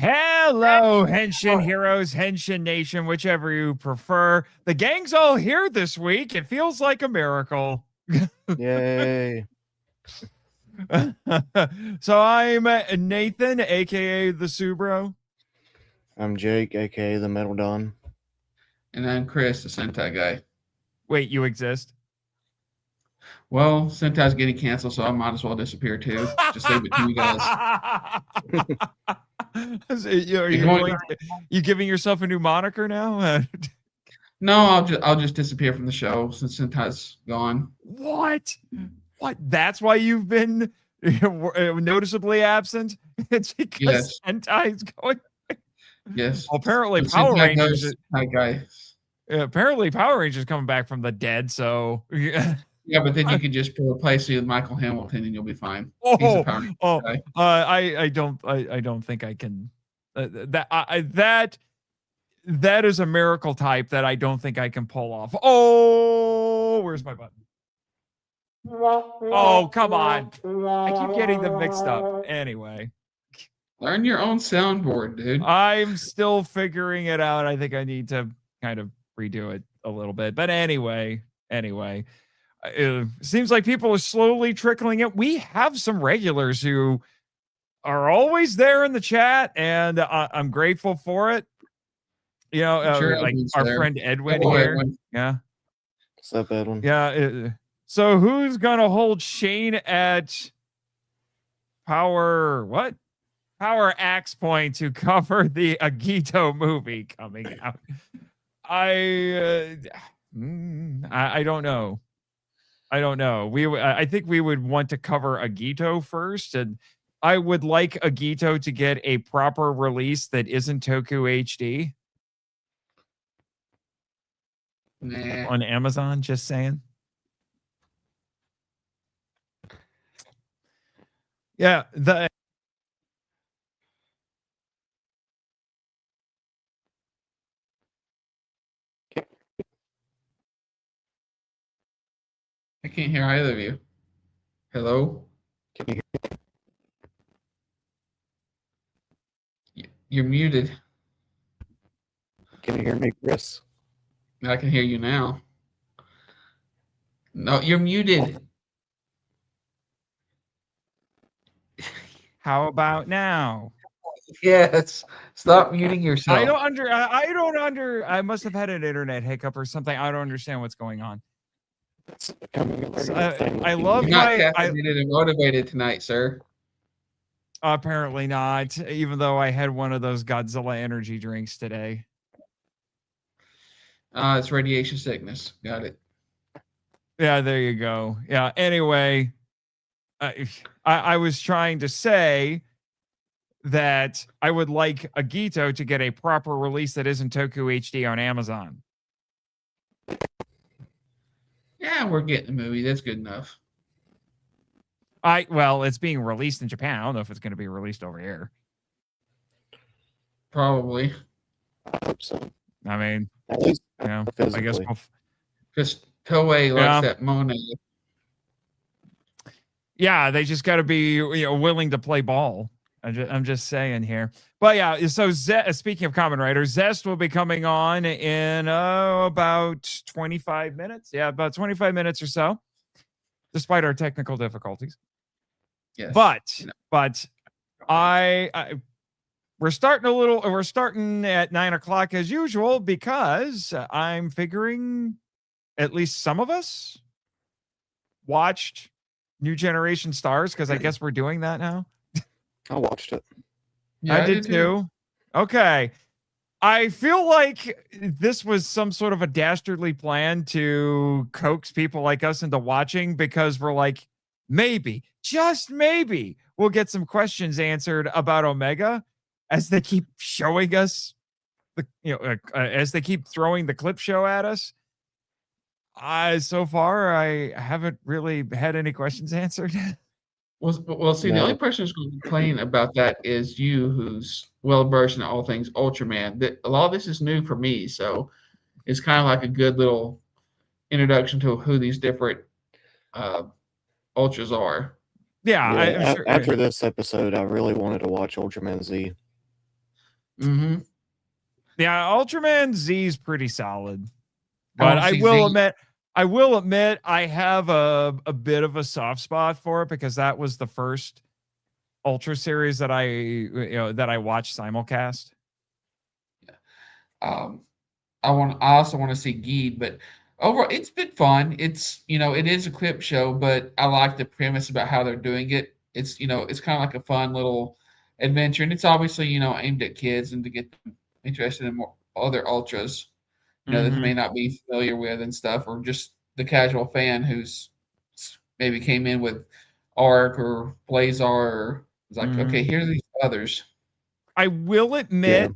Hello, Henshin Heroes, Henshin Nation, whichever you prefer. The gang's all here this week. It feels like a miracle. Yay. So I'm Nathan, aka the Subro. I'm Jake, aka the Metal Don. And I'm Chris, the Sentai guy. Wait, you exist? Well, Sentai's getting canceled, so I might as well disappear too. Just leave it to you guys. So you giving yourself a new moniker now? No, I'll just disappear from the show since Sentai's gone. What? That's why you've been noticeably absent? It's because Sentai's going. Yes. Well, apparently Power Rangers. Hi guys. Apparently Power Rangers coming back from the dead. So yeah, but then you can just replace me with Michael Hamilton, and you'll be fine. I don't think I can. That is a miracle type that I don't think I can pull off. Oh, where's my button? Oh, come on! I keep getting them mixed up. Anyway. Learn your own soundboard, dude. I'm still figuring it out. I think I need to kind of redo it a little bit. But anyway, it seems like people are slowly trickling in. We have some regulars who are always there in the chat, and I'm grateful for it. You know, sure like our friend Edwin here. Yeah. What's up, Edwin? Yeah. So who's going to hold Shane at Power Axe Point to cover the Agito movie coming out? I don't know. I think we would want to cover Agito first, and I would like Agito to get a proper release that isn't Toku HD. Nah. On Amazon, just saying. Yeah, I can't hear either of you. Hello? Can you hear me? You're muted. Can you hear me, Chris? I can hear you now. No, you're muted. How about now? Yes. Stop muting yourself. I must have had an internet hiccup or something. I don't understand what's going on. It's becoming a regular thing. I love You're not caffeinated and motivated tonight, sir. Apparently not, even though I had one of those Godzilla energy drinks today. It's radiation sickness. Got it. Yeah, there you go. Yeah, anyway, I was trying to say that I would like Agito to get a proper release that isn't Toku HD on Amazon. Yeah, we're getting the movie. That's good enough. Well, it's being released in Japan. I don't know if it's going to be released over here. Probably. I hope so. I mean, at least I guess because Toei likes that Monet. Yeah, they just got to be willing to play ball. I'm just saying here. But yeah, so speaking of Kamen Rider, ZEZTZ will be coming on in about 25 minutes. Yeah, about 25 minutes or so, despite our technical difficulties. Yes. But we're starting at 9 o'clock as usual, because I'm figuring at least some of us watched New Generation Stars, because I guess we're doing that now. I watched it. Yeah, I did too. Okay. I feel like this was some sort of a dastardly plan to coax people like us into watching, because we're like, maybe, just maybe, we'll get some questions answered about Omega as they keep showing us as they keep throwing the clip show at us. So far, I haven't really had any questions answered. Well, see, the only person who's going to complain about that is you, who's well-versed in all things Ultraman. A lot of this is new for me, so it's kind of like a good little introduction to who these different Ultras are. Yeah, After this episode, I really wanted to watch Ultraman Z. Mm-hmm. Yeah, Ultraman Z is pretty solid. I But want to I see will Z. admit, I have a bit of a soft spot for it because that was the first Ultra series that I watched simulcast. Um, I also want to see Geed, but overall, it's been fun. It is a clip show, but I like the premise about how they're doing it. It's kind of like a fun little adventure, and it's obviously, aimed at kids and to get them interested in more other ultras, that they Mm-hmm. may not be familiar with and stuff, or just the casual fan who's maybe came in with Arc or Blazar, or is like, Mm-hmm. okay, here's these others. I will Yeah. admit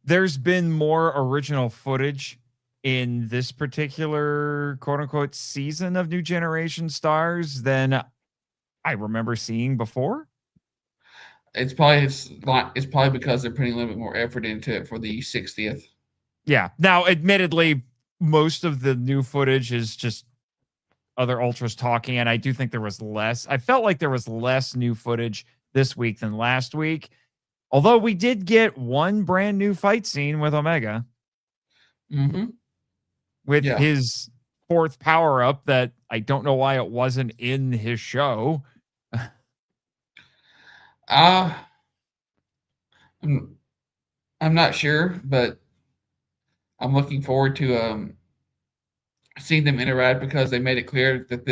there's been more original footage in this particular quote unquote season of New Generation Stars than I remember seeing before. It's probably because they're putting a little bit more effort into it for the 60th. Yeah. Now, admittedly, most of the new footage is just other ultras talking, and I do think there was less. I felt like there was less new footage this week than last week. Although we did get one brand new fight scene with Omega Mm-hmm. with Yeah. his fourth power up that I don't know why it wasn't in his show. Uh, I'm, I'm not sure, but I'm looking forward to seeing them interact because they made it clear that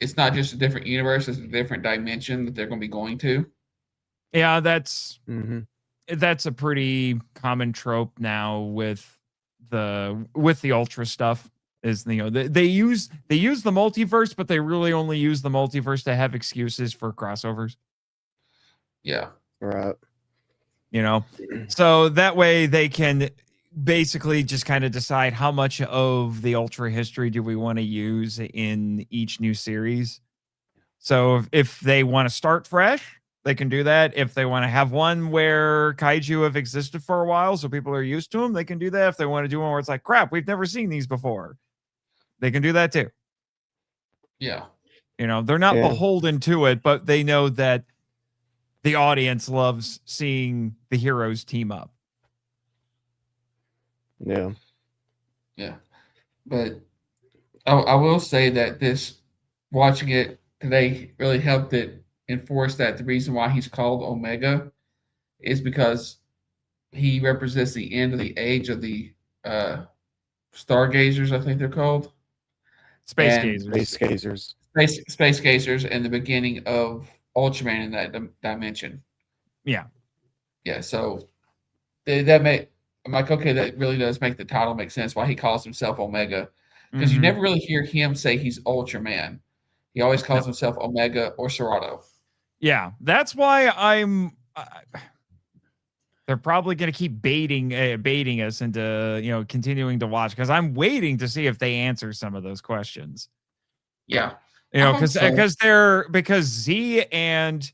it's not just a different universe, it's a different dimension that they're going to be going to. Yeah, Mm-hmm. that's a pretty common trope now with the ultra stuff. Is they use the multiverse, but they really only use the multiverse to have excuses for crossovers. Yeah. Right. So that way they can basically just kind of decide how much of the ultra history do we want to use in each new series. So if they want to start fresh, they can do that. If they want to have one where kaiju have existed for a while, so people are used to them, they can do that. If they want to do one where it's like, crap, we've never seen these before, they can do that too. Yeah. They're not beholden to it, but they know that the audience loves seeing the heroes team up. Yeah. Yeah. But I will say that watching it today really helped it enforce that the reason why he's called Omega is because he represents the end of the age of the stargazers, I think they're called, Space and gazers. Space gazers. space gazers, and the beginning of Ultraman in that dimension. Yeah. Yeah, so that make I'm like, okay, that really does make the title make sense why he calls himself Omega, because you Mhm. never really hear him say he's Ultraman. He always calls No. himself Omega or Serato. Yeah, that's why they're probably going to keep baiting us into continuing to watch because I'm waiting to see if they answer some of those questions. Yeah, I hope so. because Z and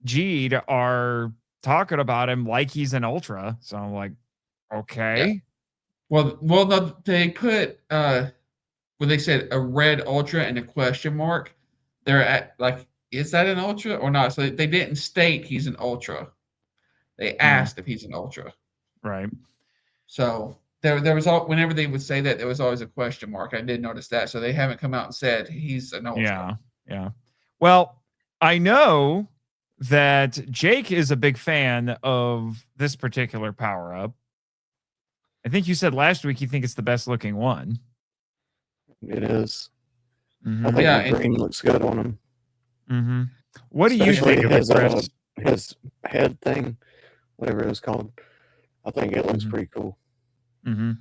Jeed are talking about him like he's an ultra. So I'm like, okay. Yeah. Well, no, they put when they said a red ultra and a question mark, they're at like, is that an ultra or not? So they didn't state he's an ultra. They asked if he's an ultra. Right. So there was whenever they would say that, there was always a question mark. I did notice that. So they haven't come out and said he's an ultra. Yeah. Yeah. Well, I know that Jake is a big fan of this particular power up. I think you said last week you think it's the best looking one. It is. Mhm. I think Yeah, the green looks good on him. Mm-hmm. What do you Especially think of it, Chris? his head thing, whatever it was called. I think it looks Mhm. pretty cool. Mm-hmm.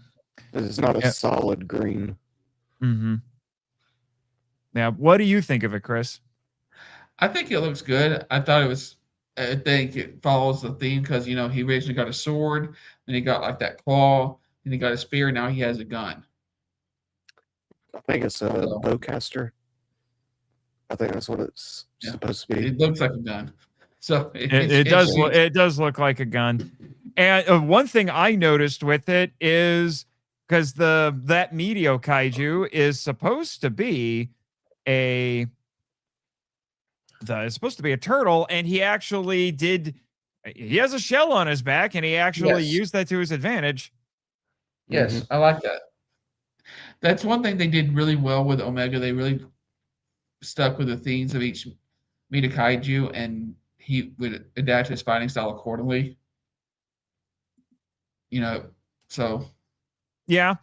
It's not a Yeah. solid green. Mm-hmm. Now, what do you think of it, Chris? I think it looks good. I think it follows the theme because he originally got a sword, then he got like that claw, then he got a spear, now he has a gun. I think it's a So- bowcaster. I think that's what it's Yeah. supposed to be. It looks like a gun. So It does look like a gun. And one thing I noticed with it is because that Meteor kaiju is supposed to be it's supposed to be a turtle, and he actually did He has a shell on his back, and he actually Yes. used that to his advantage. Yes, I like that. That's one thing they did really well with Omega. They really stuck with the themes of each Mita Kaiju, and he would adapt his fighting style accordingly. So Yeah.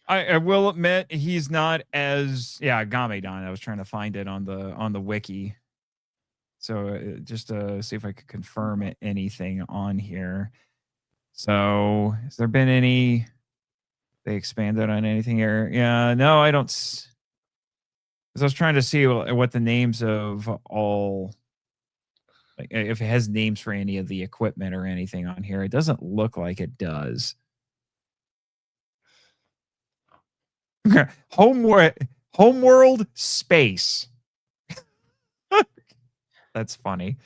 I will admit he's not as Gamedon. I was trying to find it on the wiki. So just to see if I could confirm anything on here. So has there been any? They expanded on anything here? Yeah, no, I don't. Because I was trying to see what the names of all, like, if it has names for any of the equipment or anything on here. It doesn't look like it does. Homeworld space. That's funny.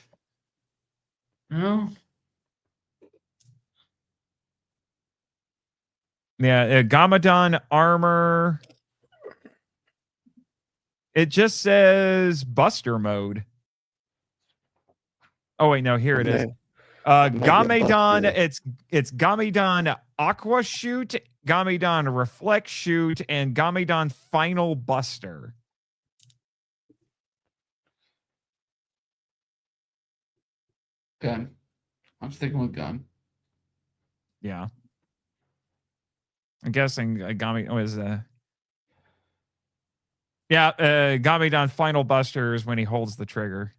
no, Yeah, Gamadon armor. It just says Buster mode. Oh wait, no, here it is. Gamedon, it's Gamedon Aqua Shoot, Gamedon Reflect Shoot, and Gamedon Final Buster. gun. I'm sticking with gun. Yeah. I'm guessing Gamedon Final Buster is when he holds the trigger.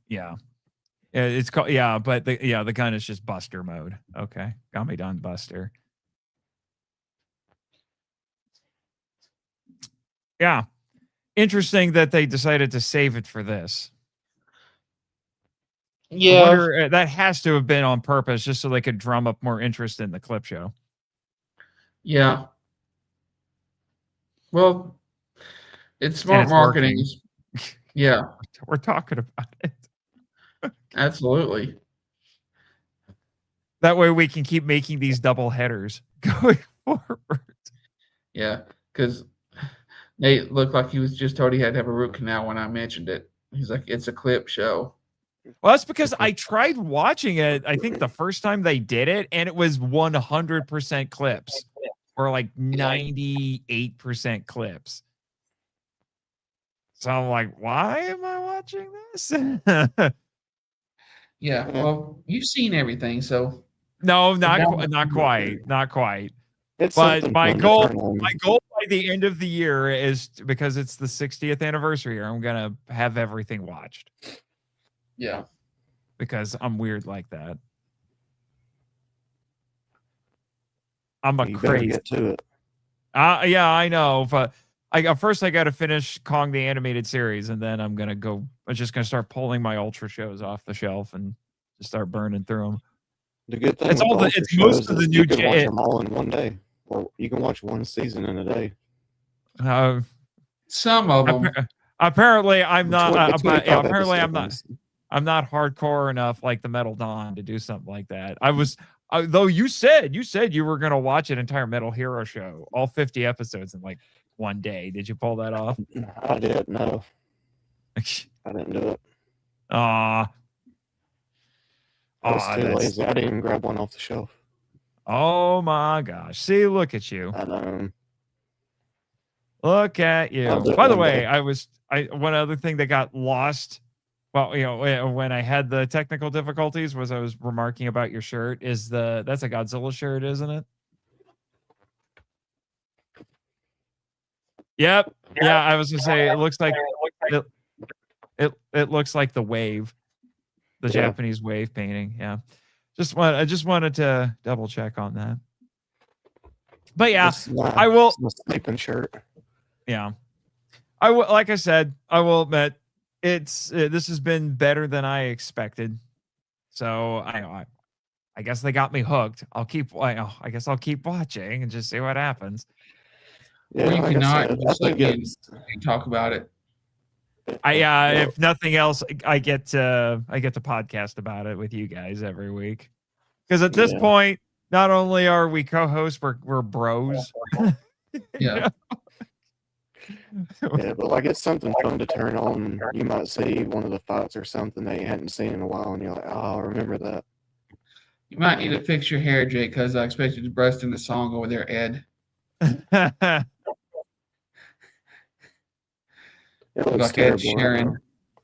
Yeah. It's called, but the gun is just Buster mode. Okay. Gamedon Buster. Yeah. Interesting that they decided to save it for this. Yeah. I wonder, that has to have been on purpose just so they could drum up more interest in the clip show. Yeah. Well, it's smart marketing. Yeah. We're talking about it. Absolutely. That way we can keep making these double headers going forward. Yeah, because Nate looked like he was just told he had to have a root canal when I mentioned it. He's like, it's a clip show. Well, that's because I tried watching it, I think the first time they did it, and it was 100% clips, or like 98% clips. So I'm like, why am I watching this? Yeah, well, you've seen everything, so no, not quite. But my goal by the end of the year is, because it's the 60th anniversary year, I'm gonna have everything watched. Yeah, because I'm weird like that. I'm a crazy. Get to it. Yeah, I know, but first I got to finish Kong the animated series, and then I'm just gonna start pulling my Ultra shows off the shelf and just start burning through them. The good thing it's most of the new. You can watch them all in one day, or you can watch one season in a day. Some of them. Apparently, I'm not. Apparently, I'm not. I'm not hardcore enough like the Metal Dawn to do something like that. I was, though. You said you were gonna watch an entire Metal Hero show, all 50 episodes in like one day. Did you pull that off? I did. No, I didn't do it. I was too lazy. I didn't even grab one off the shelf. Oh my gosh! See, look at you. I know. Look at you. By the way, one other thing that got lost. Well, when I had the technical difficulties, was I was remarking about your shirt. That's a Godzilla shirt, isn't it? Yep. Yeah, I was gonna say it looks like it looks like the wave, the Japanese wave painting. Yeah. I just wanted to double check on that. But yeah, I will. Sleeping shirt. Yeah, I will. Like I said, I will admit this has been better than I expected. So I guess they got me hooked. I guess I'll keep watching and just see what happens. Yeah, or you cannot just let me talk about it. If nothing else, I get to podcast about it with you guys every week. Because at this point, not only are we co-hosts, we're bros. Yeah. Yeah, but like it's something fun to turn on. You might see one of the fights or something that you hadn't seen in a while, and you're like, "Oh, I remember that." You might need to fix your hair, Jake, because I expect you to burst into song over there, Ed. It looks Like Ed terrible right now. Sheeran.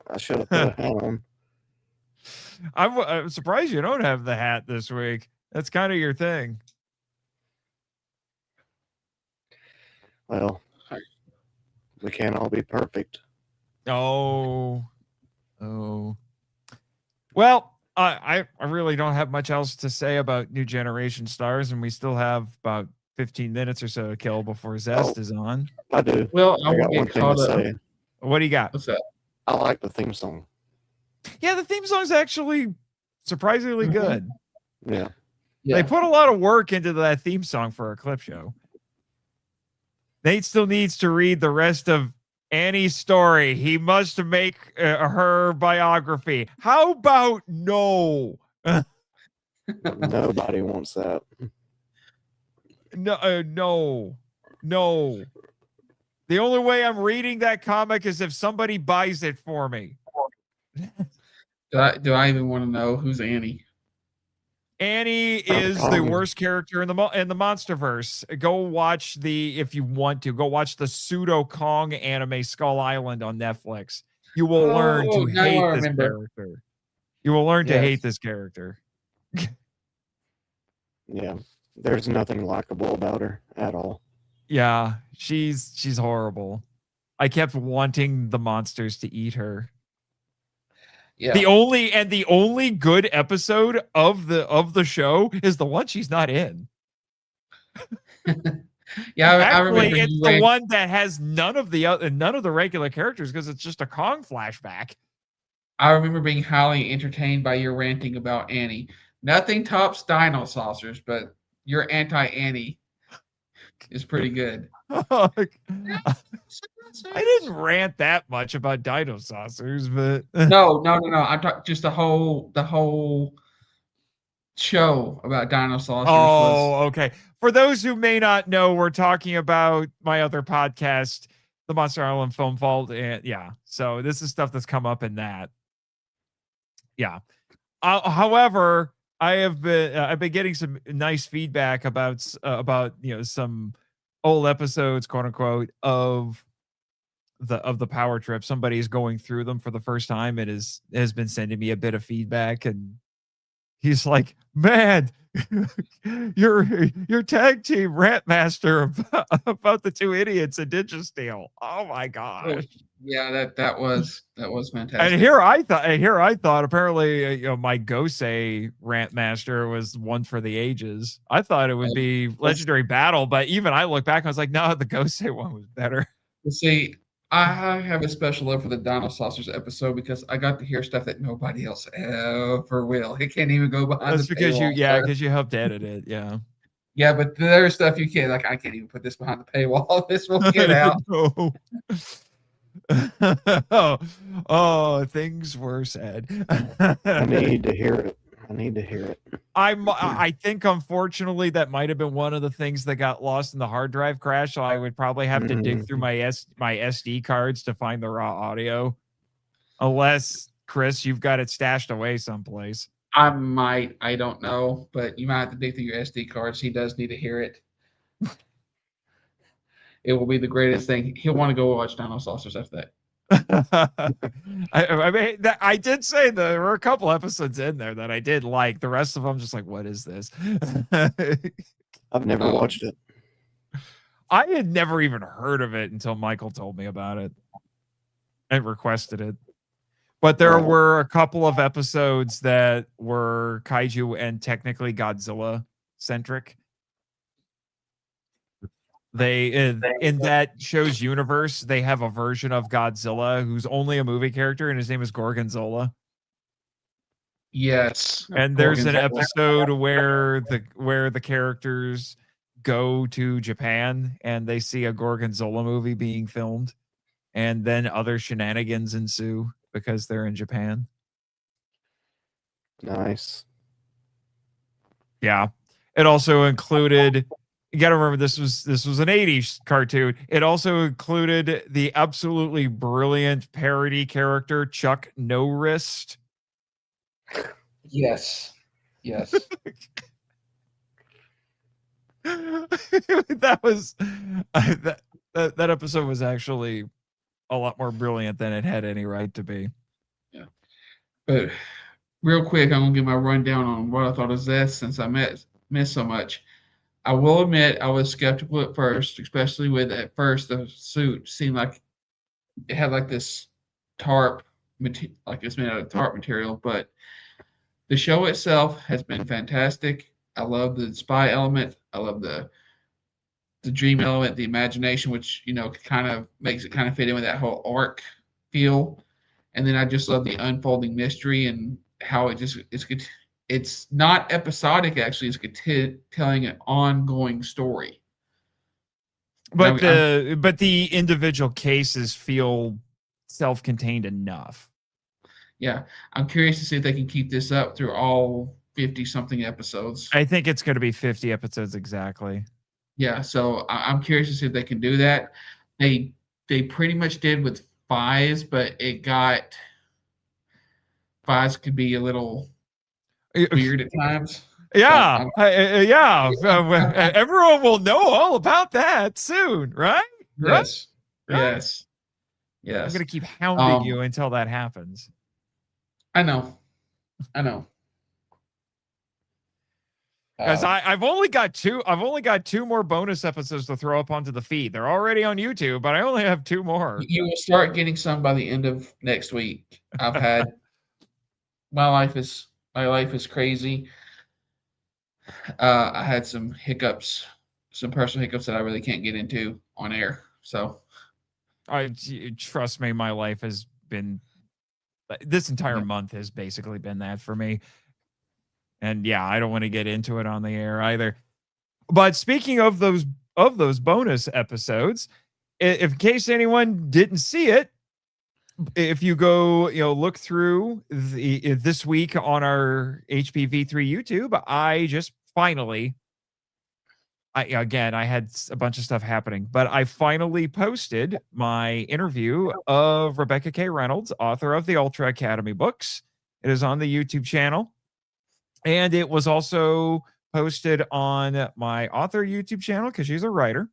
I should have put a hat on. I'm surprised you don't have the hat this week. That's kind of your thing. Well, we can't all be perfect. Oh. Well, I really don't have much else to say about New Generation Stars, and we still have about 15 minutes or so to kill before Zest is on. I do. Well, I got one thing to say. What do you got? What's that? I like the theme song. Yeah, the theme song's actually surprisingly good. Yeah. They put a lot of work into that theme song for a clip show. Nate still needs to read the rest of Annie's story. He must make her biography. How about no? Nobody wants that. No. The only way I'm reading that comic is if somebody buys it for me. Do I even want to know who's Annie? Annie is the worst character in the MonsterVerse. Go watch if you want to, go watch the pseudo Kong anime Skull Island on Netflix. You will learn to hate this character. You will learn to hate this character. Yeah, there's nothing likable about her at all. Yeah, she's horrible. I kept wanting the monsters to eat her. Yeah. The only good episode of the show is the one she's not in. Yeah, Actually, I remember it's the one that has none of the regular characters because it's just a Kong flashback. I remember being highly entertained by your ranting about Annie. Nothing tops Dino Saucers, but your anti-Annie is pretty good. I didn't rant that much about Dino Saucers, but no. I'm talking just the whole show about Dino Saucers. Okay. For those who may not know, we're talking about my other podcast, the Monster Island Film Vault, and so this is stuff that's come up in that. Yeah. However, I've been getting some nice feedback about some old episodes, quote unquote, of the Power Trip. Somebody's going through them for the first time. It has been sending me a bit of feedback, and he's like, "Man, your tag team rant master about the two idiots in Ninja Steel. Oh my gosh!" Yeah, that was fantastic. And here I thought apparently my Gosei rant master was one for the ages. I thought it would be Legendary Battle, but even I look back and I was like, no, the Gosei one was better. See, I have a special love for the Dino Saucers episode because I got to hear stuff that nobody else ever will. It can't even go behind. That's because because you helped edit it. Yeah. Yeah, but there's stuff you can't, like, I can't even put this behind the paywall. This will get out. No. Things were said. I need to hear it. I think unfortunately that might have been one of the things that got lost in the hard drive crash. So I would probably have to dig through my SD cards to find the raw audio. Unless, Chris, you've got it stashed away someplace. I might. I don't know. But you might have to dig through your SD cards. He does need to hear it. It will be the greatest thing. He'll want to go watch Dino Saucers after that. I mean, I did say there were a couple episodes in there that I did like. The rest of them, just like, what is this? I've never watched it. I had never even heard of it until Michael told me about it and requested it. But there were a couple of episodes that were kaiju and technically Godzilla centric. They in that show's universe, they have a version of Godzilla who's only a movie character, and his name is Gorgonzola. Yes. And there's an episode where the characters go to Japan and they see a Gorgonzola movie being filmed, and then other shenanigans ensue because they're in Japan. Nice. Yeah. It also included you got to remember this was an 80s cartoon. It also included the absolutely brilliant parody character Chuck No Wrist. Yes. Yes. That was that episode was actually a lot more brilliant than it had any right to be. Yeah. But real quick, I'm gonna give my rundown on what I thought of ZEZTZ since I missed so much. I will admit I was skeptical at first, especially with at first the suit seemed like it had like this tarp like it's made out of tarp material, but the show itself has been fantastic. I love the spy element. I love the dream element, the imagination, which kind of makes it kind of fit in with that whole arc feel. And then I just love the unfolding mystery and how it's not episodic actually. It's telling an ongoing story. But the individual cases feel self-contained enough. Yeah, I'm curious to see if they can keep this up through all 50 something episodes. I think it's going to be 50 episodes exactly. Yeah, so I'm curious to see if they can do that. They pretty much did with Fives, but Fives could be a little weird at times. Yeah, yeah. Everyone will know all about that soon, right? Yes, right? yes, yes. I'm gonna keep hounding you until that happens. I know. Because I've only got two more bonus episodes to throw up onto the feed. They're already on YouTube, but I only have 2 more. You will start getting some by the end of next week. I've had my life is crazy. I had some hiccups, some personal hiccups that I really can't get into on air. So, trust me, my life has been this entire month has basically been that for me. And yeah, I don't want to get into it on the air either. But speaking of those bonus episodes, if in case anyone didn't see it, if you go, look through this week on our HPV3 YouTube, I just finally, I had a bunch of stuff happening, but I finally posted my interview of Rebecca K. Reynolds, author of the Ultra Academy books. It is on the YouTube channel. And it was also posted on my author YouTube channel because she's a writer.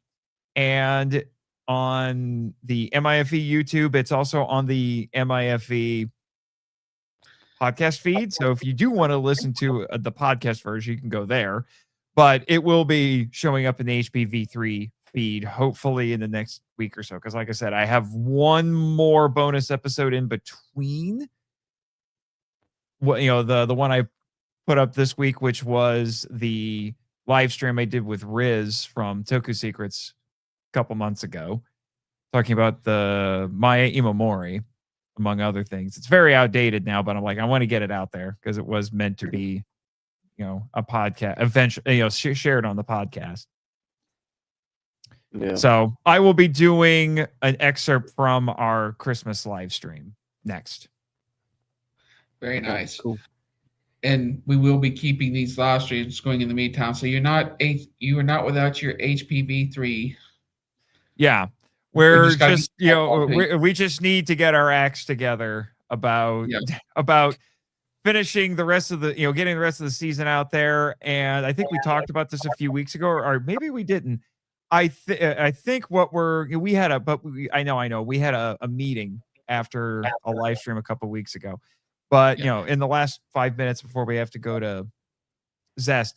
And on the MIFE YouTube, it's also on the MIFE podcast feed. So if you do want to listen to the podcast version, you can go there. But it will be showing up in the HPV3 feed, hopefully in the next week or so. Because like I said, I have one more bonus episode in between. The one I put up this week, which was the live stream I did with Riz from Toku Secrets a couple months ago, talking about the Maya Imamori, among other things. It's very outdated now, but I'm like, I want to get it out there because it was meant to be, a podcast eventually, shared on the podcast. Yeah. So I will be doing an excerpt from our Christmas live stream next. Very nice. Cool. And we will be keeping these live streams going in the meantime. So you are not without your HPV3. Yeah, we're just we just need to get our acts together about finishing the rest of the getting the rest of the season out there. And I think we talked about this a few weeks ago, or maybe we didn't. I think we had a meeting after a live stream a couple weeks ago. But, in the last 5 minutes before we have to go to ZEZTZ,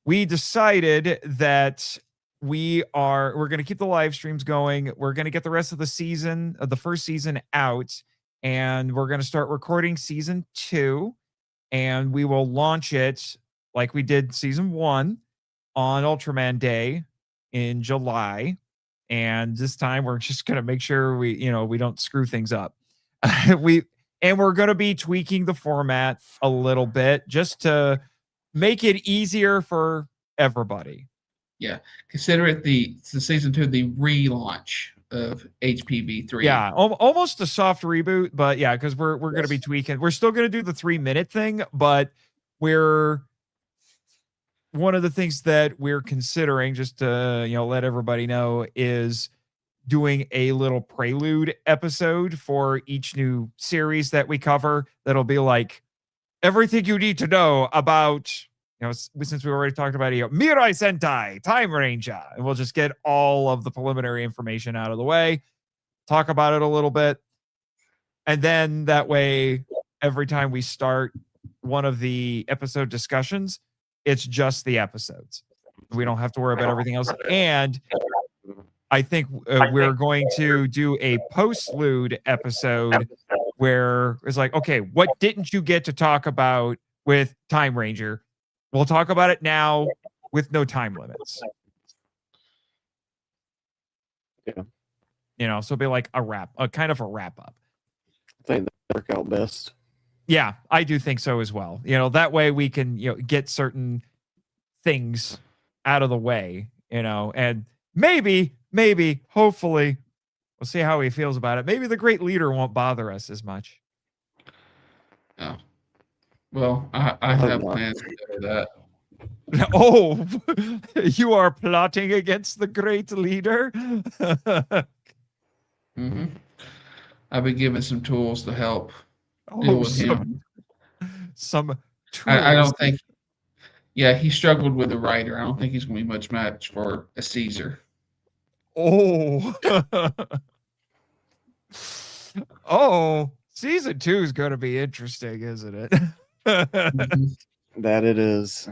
we decided that we're going to keep the live streams going. We're going to get the rest of the season, of the first season out, and we're going to start recording season 2, and we will launch it like we did season 1 on Ultraman Day in July. And this time we're just going to make sure we don't screw things up. And we're going to be tweaking the format a little bit just to make it easier for everybody. Yeah. Consider it the season 2, the relaunch of HPV3. Yeah. Almost a soft reboot, but yeah, because we're going to be tweaking. We're still going to do the 3-minute thing, but we're one of the things that we're considering, just to let everybody know, is doing a little prelude episode for each new series that we cover. That'll be like everything you need to know about, since we already talked about Mirai Sentai, Time Ranger, and we'll just get all of the preliminary information out of the way, talk about it a little bit, and then that way, every time we start one of the episode discussions, it's just the episodes. We don't have to worry about everything else. And I think we're going to do a postlude episode where it's like, okay, what didn't you get to talk about with Time Ranger? We'll talk about it now with no time limits. Yeah. So it'll be like a kind of a wrap up. I think that work out best. Yeah, I do think so as well. That way we can, get certain things out of the way, and maybe, hopefully, we'll see how he feels about it. Maybe the great leader won't bother us as much. Oh. Well, I have plans to do that. Oh, you are plotting against the great leader? Mm-hmm. I've been given some tools to help deal with him. Some tools. I don't think. Yeah, he struggled with the writer. I don't think he's going to be much match for a Caesar. Oh. Oh, season 2 is going to be interesting, isn't it? That it is.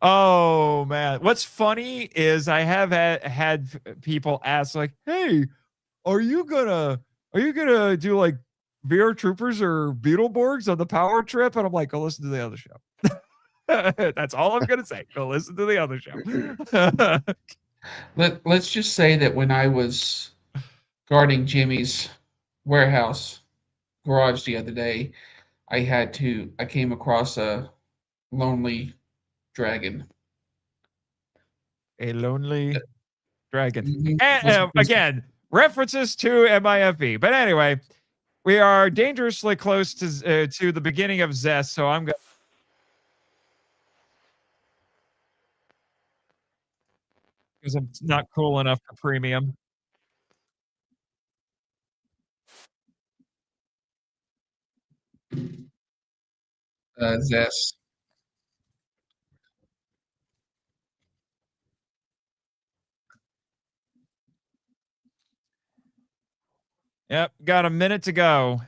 Oh man, what's funny is I have had people ask like, "Hey, are you gonna do like VR Troopers or Beetleborgs on the Power Trip?" And I'm like, "Go listen to the other show." That's all I'm gonna say. Go listen to the other show. Let's just say that when I was guarding Jimmy's warehouse garage the other day, I came across a lonely dragon. A lonely dragon. Mhm. And, again, references to MIFB. But anyway, we are dangerously close to the beginning of ZESTZ, so I'm going. Because I'm not cool enough for premium. ZESTZ. Yep, got a minute to go.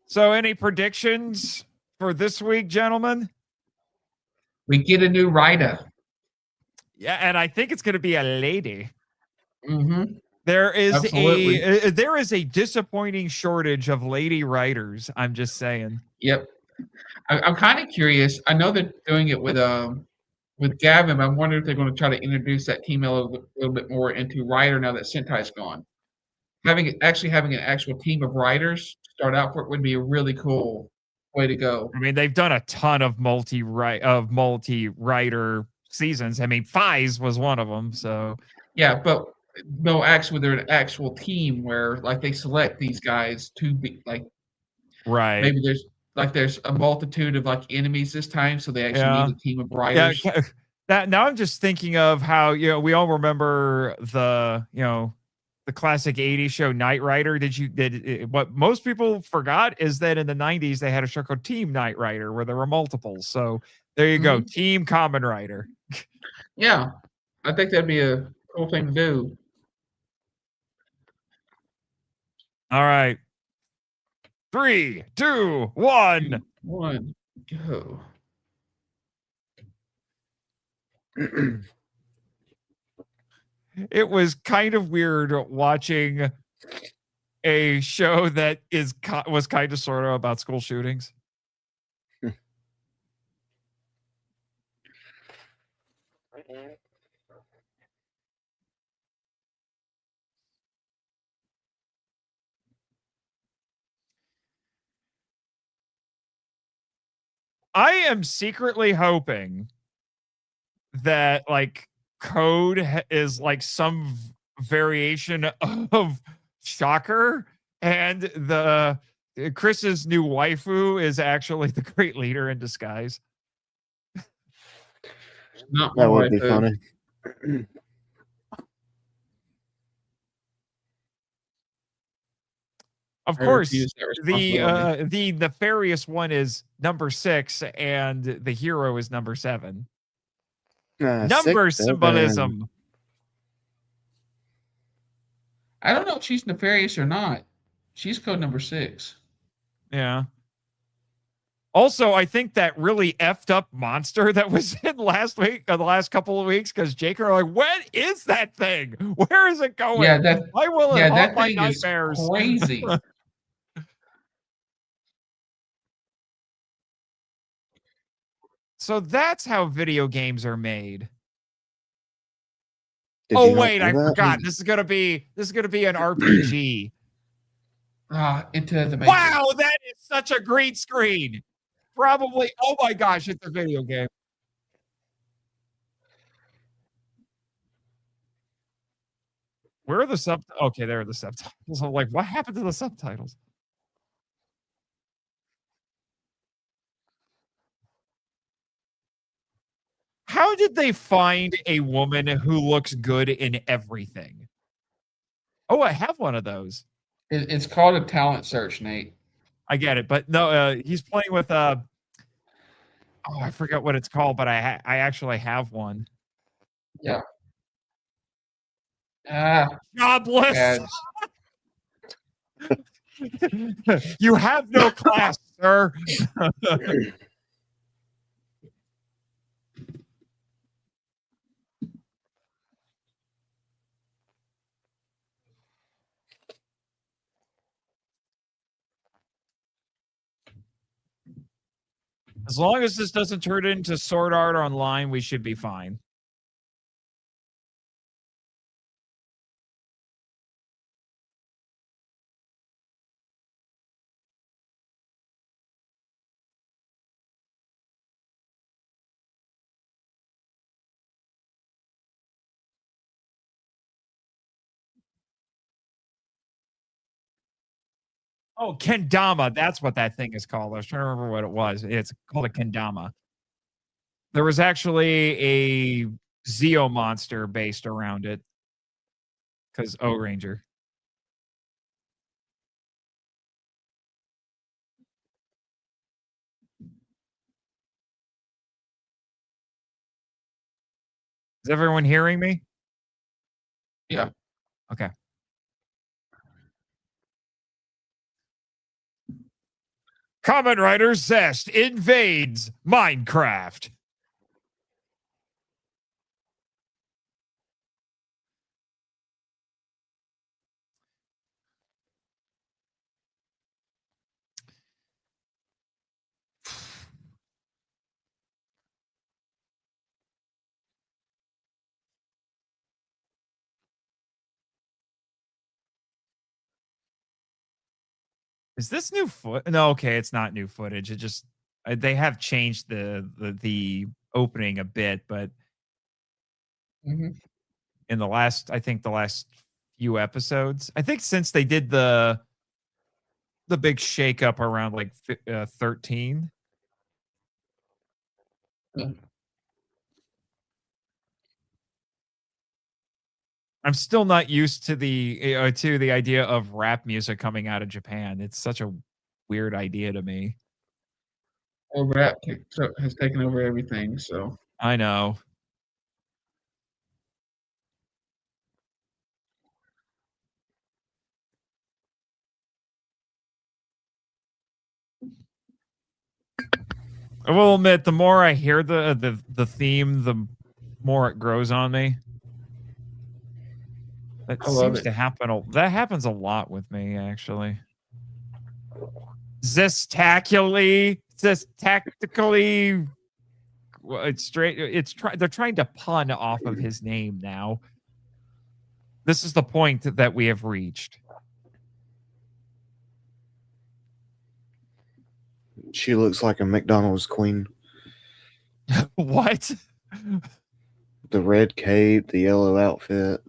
So, any predictions for this week, gentlemen? We get a new writer. Yeah, and I think it's going to be a lady. Mm-hmm. There is Absolutely. there is a disappointing shortage of lady writers. I'm just saying. Yep. I'm kind of curious. I know they're doing it with Gavin, but I'm wondering if they're going to try to introduce that team a little bit more into writer now that Sentai's gone. Having an actual team of writers start out for it would be a really cool way to go. I mean, they've done a ton of multi-writer seasons. I mean, Fies was one of them. So yeah, but no, actually, they're an actual team where like they select these guys to be like, right. Maybe there's a multitude of like enemies this time, so they actually need a team of writers. Yeah, that now I'm just thinking of how we all remember the the classic 80s show Knight Rider. What most people forgot is that in the 90s they had a show called Team Knight Rider where there were multiples. So there you go, Team Kamen Rider. Yeah, I think that'd be a cool thing to do. All right. 3, 2, 1. 1, go. It was kind of weird watching a show that was kind of sort of about school shootings. I am secretly hoping that like Code is like some variation of Shocker, and the Chris's new waifu is actually the great leader in disguise. Not my That would be waifu. funny. Of I course, refuse that responsibility. the nefarious one is number 6, and the hero is number 7. Number 6, 7. symbolism. I don't know if she's nefarious or not. She's code number 6. Yeah. Also, I think that really effed up monster that was in last week, or the last couple of weeks, because Jake are like, what is that thing? Where is it going? Yeah, that Why will it yeah, haunt that my thing is nightmares? crazy. So that's how video games are made. Did Oh you not wait, know I that? forgot. This is gonna be an RPG. Into the Matrix. Wow, that is such a green screen. Probably. Oh my gosh, it's a video game. Where are the sub? Okay, there are the subtitles. I'm like, what happened to the subtitles? How did they find a woman who looks good in everything? Oh, I have one of those. It's called a talent search, Nate. I get it, but no, he's playing with oh, I forgot what it's called, but I actually have one. Yeah. Ah, Jobless. ads. You have no class, sir. As long as this doesn't turn into Sword Art Online, we should be fine. Oh, kendama. That's what that thing is called. I was trying to remember what it was. It's called a kendama. There was actually a Zeo monster based around it. Because O Ranger. Is everyone hearing me? Yeah. Okay. Kamen Rider Zest invades Minecraft. Is this new foot? No, okay, it's not new footage. It just they have changed the opening a bit, but Mhm. in the last, I think the last few episodes, I think since they did the big shakeup around like 13. Yeah. I'm still not used to the idea of rap music coming out of Japan. It's such a weird idea to me. Well, rap has taken over everything, so I know. I will admit, the more I hear the theme, the more it grows on me. That I love seems it. to happen. That happens a lot with me, actually. Zestakically. It's straight. They're trying to pun off of his name now. This is the point that we have reached. She looks like a McDonald's queen. What? The red cape, the yellow outfit.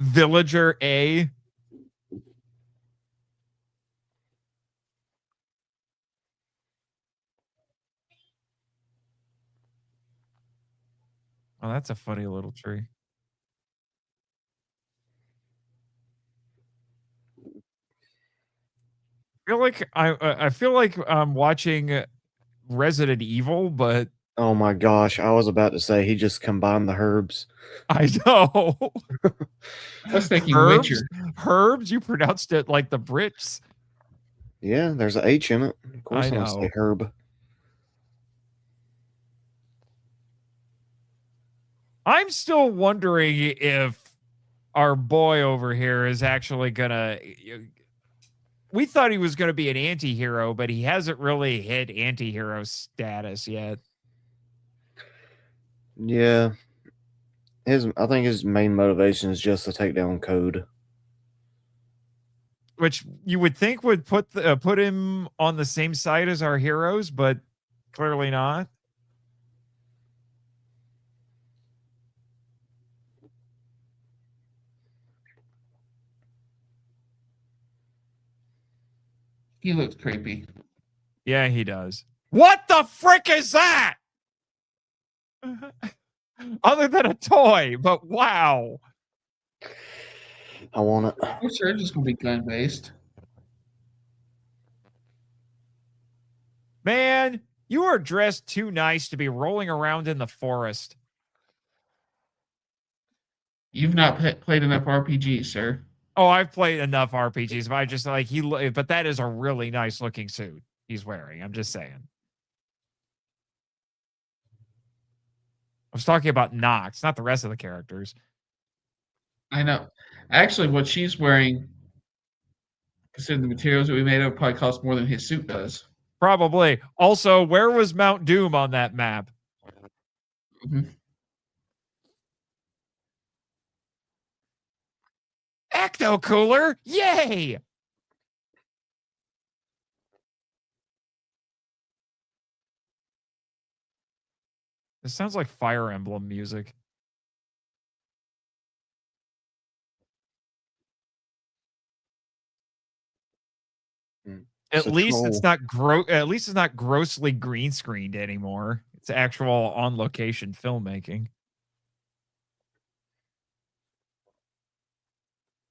Villager A. that's a funny little tree. I feel like I'm watching Resident Evil, but Oh my gosh, I was about to say he just combined the herbs. I know. I was thinking Herbs? Witcher. Herbs? You pronounced it like the Brits. Yeah, there's an H in it. Of course, I I'm gonna know. say herb. I'm still wondering if our boy over here is actually gonna. We thought he was gonna be an anti-hero, but he hasn't really hit anti-hero status yet. Yeah, I think his main motivation is just to take down Code. Which you would think would put him on the same side as our heroes, but clearly not. He looks creepy. Yeah, he does. What the frick is that? Other than a toy, but wow. I want it. I'm sure it's just gonna be gun based. Man, you are dressed too nice to be rolling around in the forest. You've not played enough RPGs, sir. Oh, I've played enough RPGs, but I just like but that is a really nice looking suit he's wearing. I'm just saying. I was talking about Nox, not the rest of the characters. I know. Actually, what she's wearing, considering the materials that we made of, probably costs more than his suit does. Probably. Also, where was Mount Doom on that map? Mhm. Ecto Cooler! Yay! This sounds like Fire Emblem music. At least it's not grossly green screened anymore. It's actual on location filmmaking.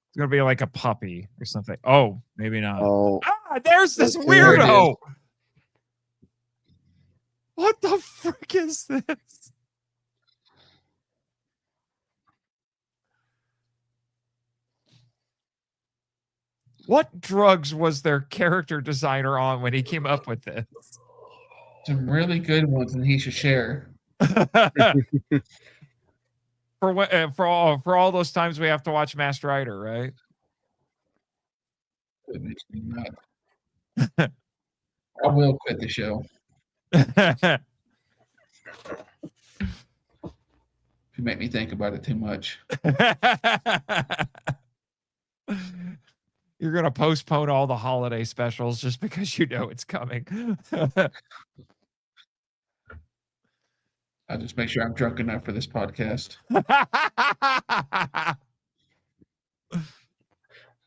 It's gonna be like a puppy or something. Oh, maybe not. Oh, There's this There it weirdo. What the frick is this? What drugs was their character designer on when he came up with this? Some really good ones, and he should share. for all those times we have to watch Masked Rider, right? It makes me mad. I will quit the show if you make me think about it too much. You're gonna postpone all the holiday specials just because you know it's coming. I'll just make sure I'm drunk enough for this podcast.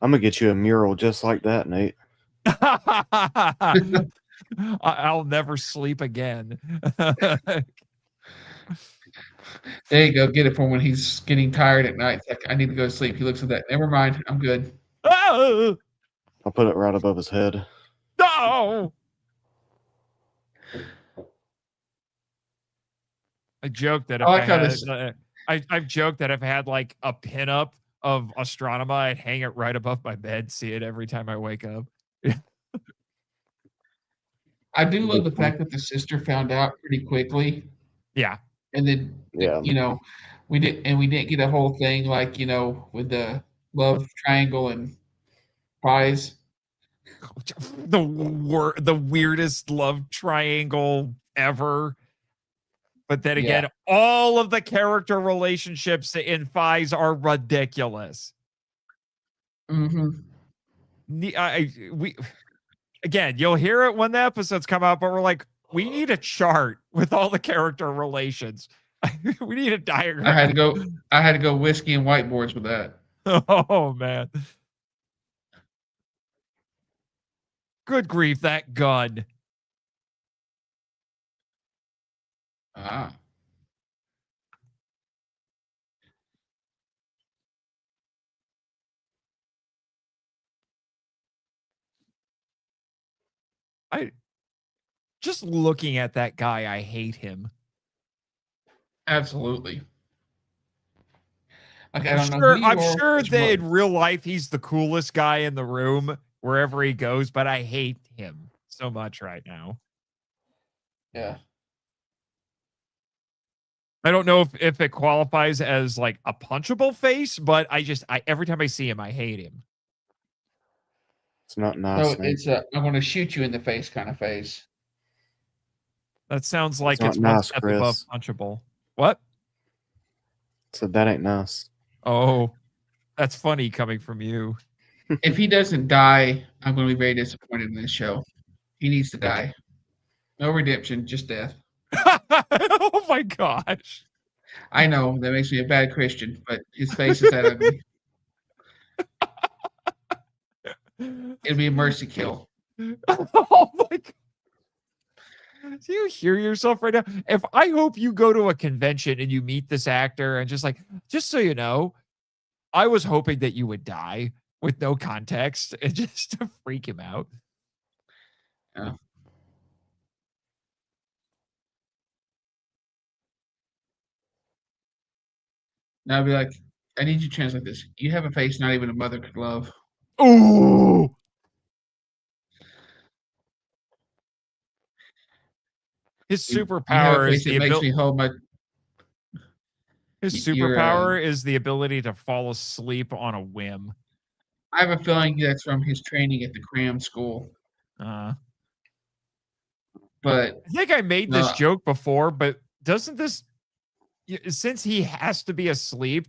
I'm gonna get you a mural just like that, Nate. I'll never sleep again. There you go. Get it for when he's getting tired at night. It's like, I need to go to sleep. He looks at that. Never mind. I'm good. Oh, I'll put it right above his head. no. I joke that if I've joked that if I had like a pinup of Astronema, I'd hang it right above my bed, see it every time I wake up. I do love the fact that the sister found out pretty quickly. Yeah. And then, Yeah. we didn't get a whole thing like, with the love triangle and pies. The weirdest love triangle ever. But then again, all of the character relationships in Fies are ridiculous. Mm-hmm. Again, you'll hear it when the episodes come out, but we're like, we need a chart with all the character relations. We need a diagram. I had to go whiskey and whiteboards with that. Oh man. Good grief, that gun. Ah. I just looking at that guy, I hate him. Absolutely. Like, I I'm don't know who sure you I'm are. sure which that one- in real life he's the coolest guy in the room wherever he goes, but I hate him so much right now. Yeah. I don't know if it qualifies as like a punchable face, but I every time I see him, I hate him. It's not nice. So it's a I'm going to shoot you in the face kind of face. That sounds like not it's one nice, step above Chris. punchable. What? So that ain't nice. Oh, that's funny coming from you. If he doesn't die, I'm going to be very disappointed in this show. He needs to die. No redemption, just death. Oh my gosh. I know that makes me a bad Christian, but his face is that ugly. It'll be a mercy kill. Oh my god. Do you hear yourself right now? If I hope you go to a convention and you meet this actor and just so you know, I was hoping that you would die with no context and just to freak him out. Yeah. Now I'd be like, I need you to translate this. You have a face not even a mother could love. Ooh. His You have a superpower is face the that makes ability. me hold my. His You're. superpower is the ability to fall asleep on a whim. I have a feeling that's from his training at the cram school. But I think I made this no, joke before, but doesn't this, since he has to be asleep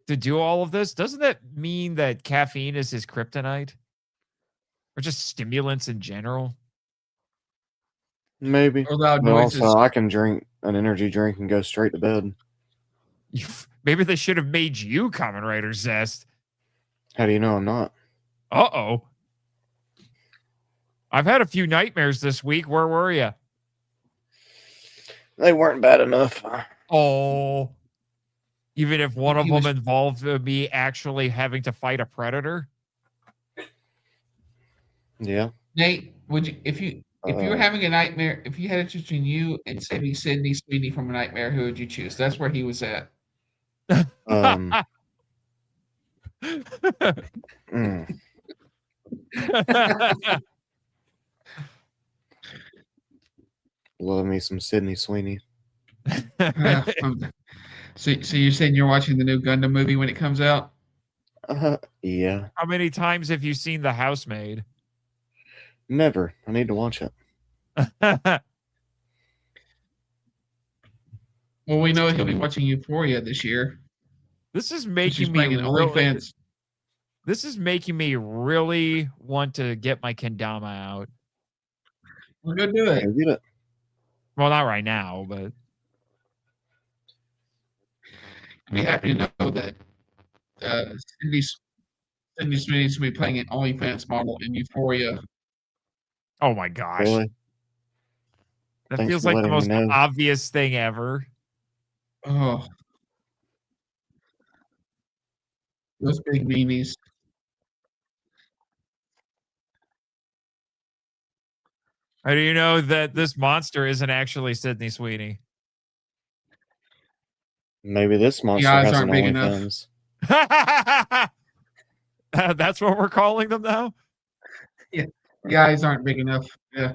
to do all of this, doesn't that mean that caffeine is his kryptonite? Or just stimulants in general? Maybe. or loud But noises. also, I can drink an energy drink and go straight to bed. Maybe they should have made you Kamen Rider Zest. How do you know I'm not? Uh-oh. I've had a few nightmares this week. Where were you? They weren't bad enough. Oh. Even if one of He them was- involved me actually having to fight a predator? Yeah. Nate, would you if you were having a nightmare, if you had to choose between you and saving Sydney Sweeney from a nightmare, who would you choose? That's where he was at. Mm. Love me some Sydney Sweeney. So you're saying you're watching the new Gundam movie when it comes out? Yeah. How many times have you seen The Housemaid? Never. I need to watch it. Well, we know he'll be watching Euphoria this year. This is She's making me playing an really. OnlyFans. This is making me really want to get my kendama out. We'll go do it. Go get it. Well, not right now, but I'd be happy to know that Sydney Sweeney's going to be playing an OnlyFans model in Euphoria. oh my gosh, Really? that Thanks feels for like the letting me most know. obvious thing ever. Oh, those big meanies. How do you know that this monster isn't actually Sydney Sweeney? Maybe this monster eyes has an aren't big enough. OnlyFans. That's what we're calling them now? The eyes aren't big enough. Yeah.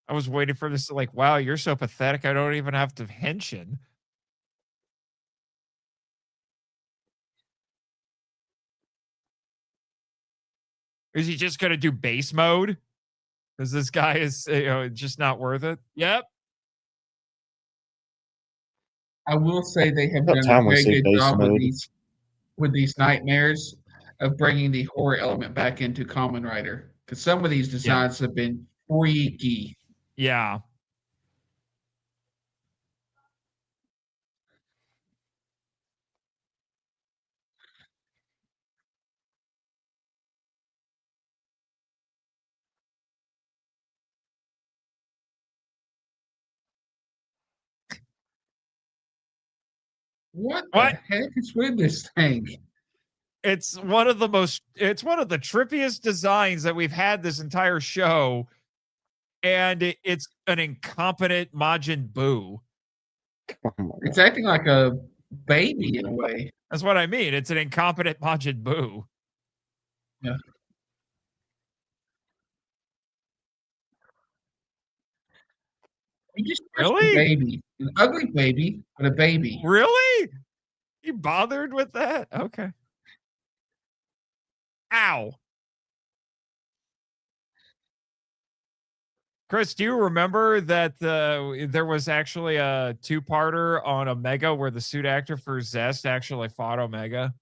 I was waiting for this to like, wow, you're so pathetic. I don't even have to henshin. Is he just going to do base mode? Because this guy is just not worth it. Yep. I will say they have About done a time we very see good base job mode. with these nightmares of bringing the horror element back into Kamen Rider. Because some of these designs have been freaky. Yeah. What What? the heck is with this thing? It's one of the trippiest designs that we've had this entire show, and it's an incompetent Majin Buu. Oh my It's God. acting like a baby in a way. That's what I mean. It's an incompetent Majin Buu. Yeah. You just pushed a Really? baby, an ugly baby, but a baby. Really? You bothered with that? Okay. Ow. Chris, do you remember that there was actually a two-parter on Omega where the suit actor for Zest actually fought Omega?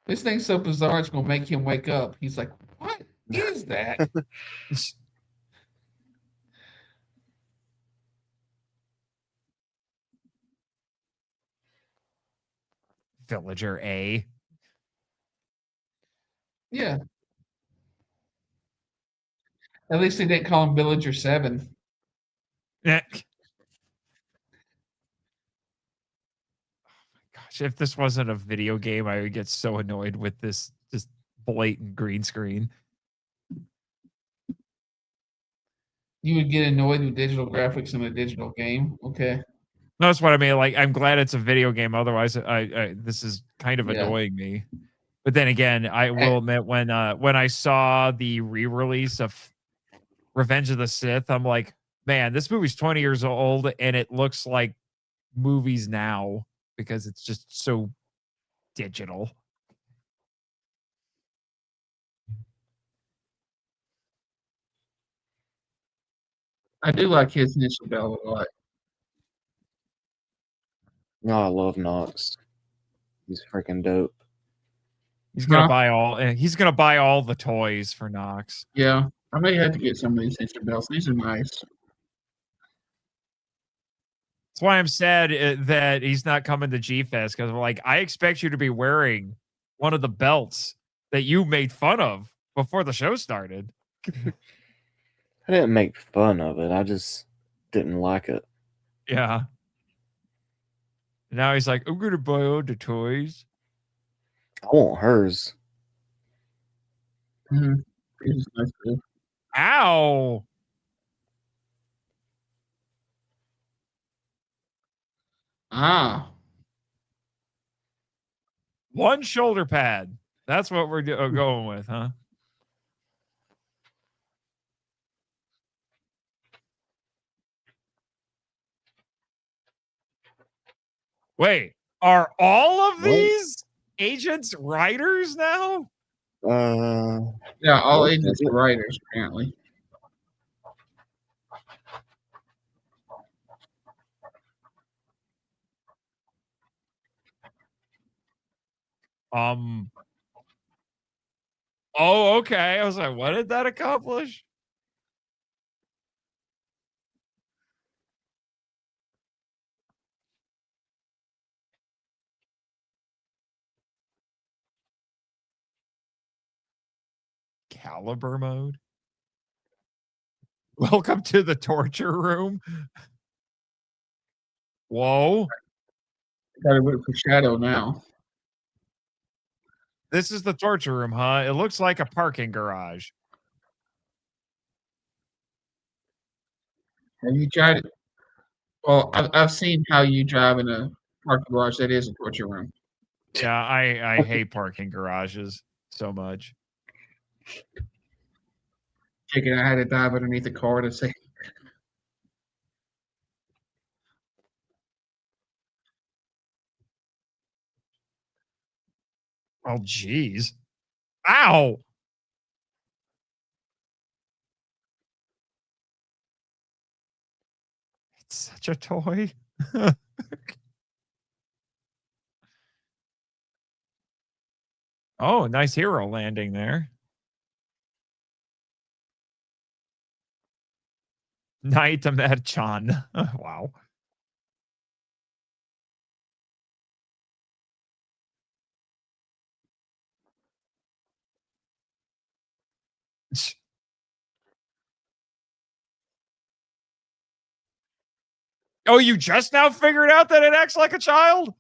This thing's so bizarre, it's gonna make him wake up. He's like, "What is that?" Villager A. Yeah. At least they didn't call him Villager 7. Eh. Gosh, if this wasn't a video game, I would get so annoyed with this just blatant green screen. You would get annoyed with digital graphics in a digital game. Okay. No, that's what I mean. Like, I'm glad it's a video game. Otherwise, I this is kind of Yeah. annoying me. But then again, I will admit when I saw the re-release of Revenge of the Sith, I'm like, man, this movie's 20 years old and it looks like movies now because it's just so digital. I do like his initial bell a lot. No, I love Nox. He's freaking dope. He's gonna Huh? buy all the toys for Nox. Yeah. I may have to get some of these initial bells. These are nice. That's why I'm sad that he's not coming to G Fest because like I expect you to be wearing one of the belts that you made fun of before the show started. I didn't make fun of it. I just didn't like it. Yeah. Now he's like, I'm gonna buy all the toys. I want hers. Mm-hmm. This is nice too. Ow. Ah. One shoulder pad. That's what we're going with, huh? Wait, are all of What? these agents writers now? Yeah, all What agents is are it? writers, apparently. Um. Oh, okay. I was like, what did that accomplish? Caliber mode. Welcome to the torture room. Whoa. Gotta wait for Shadow now. This is the torture room, huh? It looks like a parking garage. Have you tried it? Well, I've seen how you drive in a parking garage that is a torture room. Yeah, I hate parking garages so much. Chicken, I had to dive underneath the car to say, Oh, geez. Ow. It's such a toy. Oh, nice hero landing there. Naitamer-chan. Wow. Oh, you just now figured out that it acts like a child?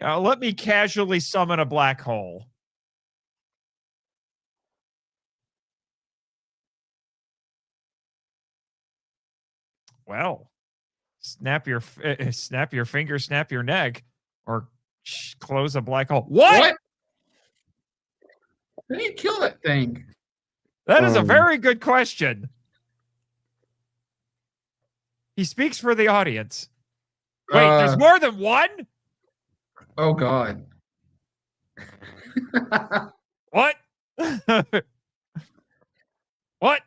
Let me casually summon a black hole. Well, snap your finger, snap your neck, or close a black hole. What? How do you kill that thing? That is a very good question. He speaks for the audience. Wait, there's more than one? Oh God. What? What?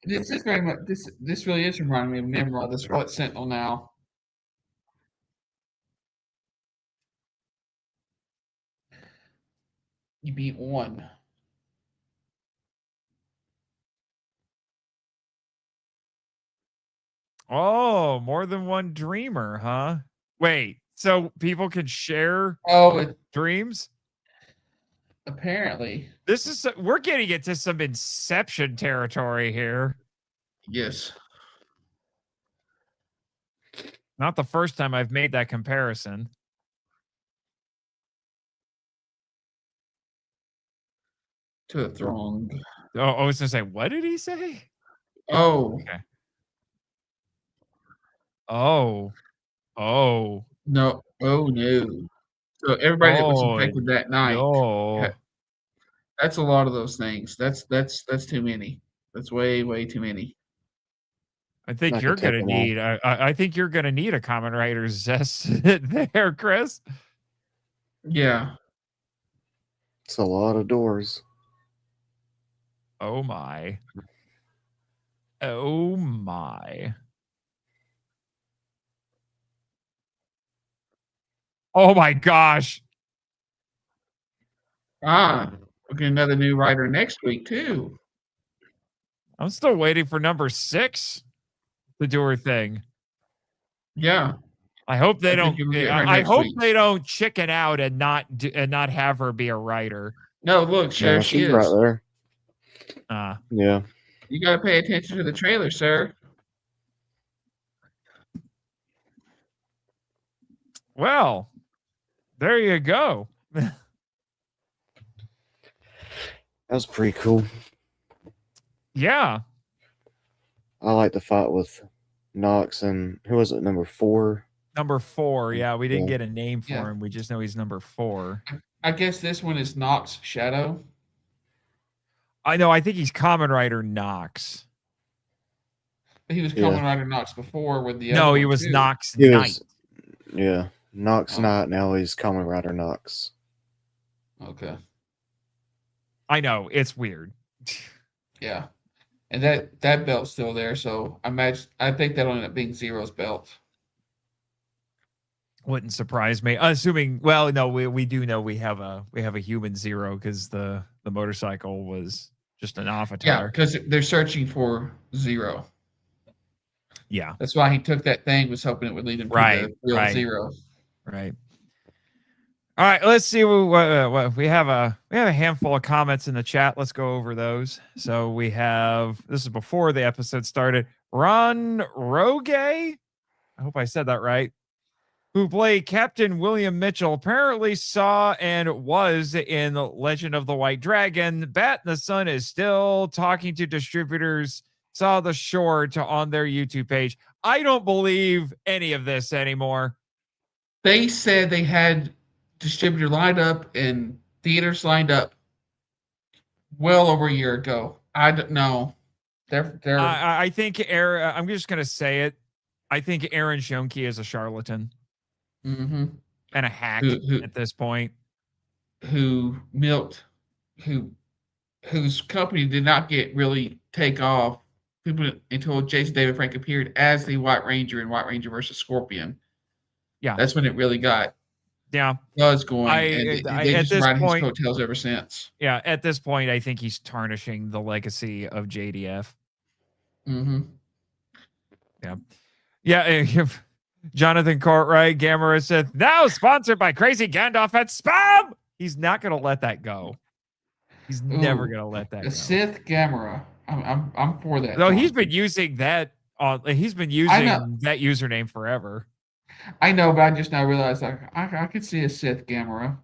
This is very much this really is reminding me of Nimrod, the Scarlet Sentinel now. You beat one. Oh, more than one dreamer, huh? Wait, so people can share dreams? Apparently. We're getting into some Inception territory here. Yes. Not the first time I've made that comparison. To the throng. Oh, I was gonna say, what did he say? Oh. Okay. Oh. Oh. No. Oh no. So everybody that was infected that night. No. That's a lot of those things. That's too many. That's way too many. I think you're gonna need. I think you're gonna need a Kamen Rider ZEZTZ there, Chris. Yeah. It's a lot of doors. Oh my. Oh my. Oh my gosh. We'll get another new writer next week too. I'm still waiting for number 6 to do her thing. Yeah. I hope they don't. I hope they don't chicken out and not have her be a writer. No, look, Sheriff, she is right there. Yeah. You got to pay attention to the trailer, sir. Well, there you go. That's pretty cool. Yeah. I like the fight with Nox and who was it? Number 4. Number 4. Yeah, we didn't get a name for him. We just know he's number 4. I guess this one is Nox Shadow. I know. I think he's Kamen Rider Nox. He was Kamen Rider Nox before with the. No, he was Nox Knight. Yeah, Nox Knight. Now he's Kamen Rider Nox. Okay. I know, it's weird. Yeah, and that belt's still there, so I think that'll end up being Zero's belt. Wouldn't surprise me. Assuming, well, no, we do know we have a human Zero because the motorcycle was just an avatar. Yeah, because they're searching for Zero. Yeah, that's why he took that thing. Was hoping it would lead him to the real Zero. Right. All right, let's see what we have. We have a handful of comments in the chat. Let's go over those. So we have, this is before the episode started, Ron Roge, I hope I said that right, who played Captain William Mitchell, apparently saw and was in Legend of the White Dragon. Bat in the Sun is still talking to distributors, saw the short on their YouTube page. I don't believe any of this anymore. They said they had distributor lined up and theaters lined up well over a year ago. I don't know. I think Aaron, I'm just gonna say it. I think Aaron Schonke is a charlatan and a hack at this point. Whose company did not really take off until Jason David Frank appeared as the White Ranger in White Ranger versus Scorpion. Yeah, that's when it really got. Was going. They've just riding his coattails ever since. Yeah, at this point, I think he's tarnishing the legacy of JDF. Yeah. Jonathan Cartwright, Gamera said, now sponsored by Crazy Gandalf at Spam. He's not going to let that go. He's never Ooh, gonna let that the go. Sith Gamera. I'm for that. No, he's Jonathan. been using that. He's been I know, using that username forever. I know, but I just now realized I could see a Sith Gamera.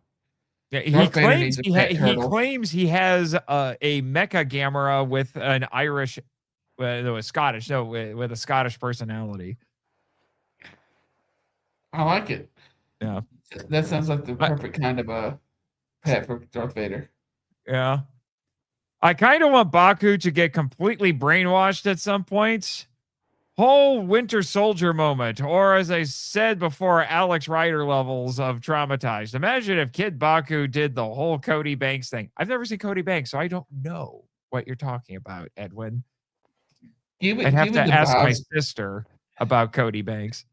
Yeah, Darth Vader needs a pet he turtle. claims he has a mecha Gamera with an Irish, no, a Scottish, no, with a Scottish personality. I like it. Yeah, That sounds like the but perfect kind of a pet for Darth Vader. yeah, I kind of want Baku to get completely brainwashed at some point. Whole Winter Soldier moment, or as I said before, Alex Rider levels of traumatized. Imagine if Kid Baku did the whole Cody Banks thing. I've never seen Cody Banks, so I don't know what you're talking about, Edwin. I'd have Given to the ask my vibes, sister about Cody Banks.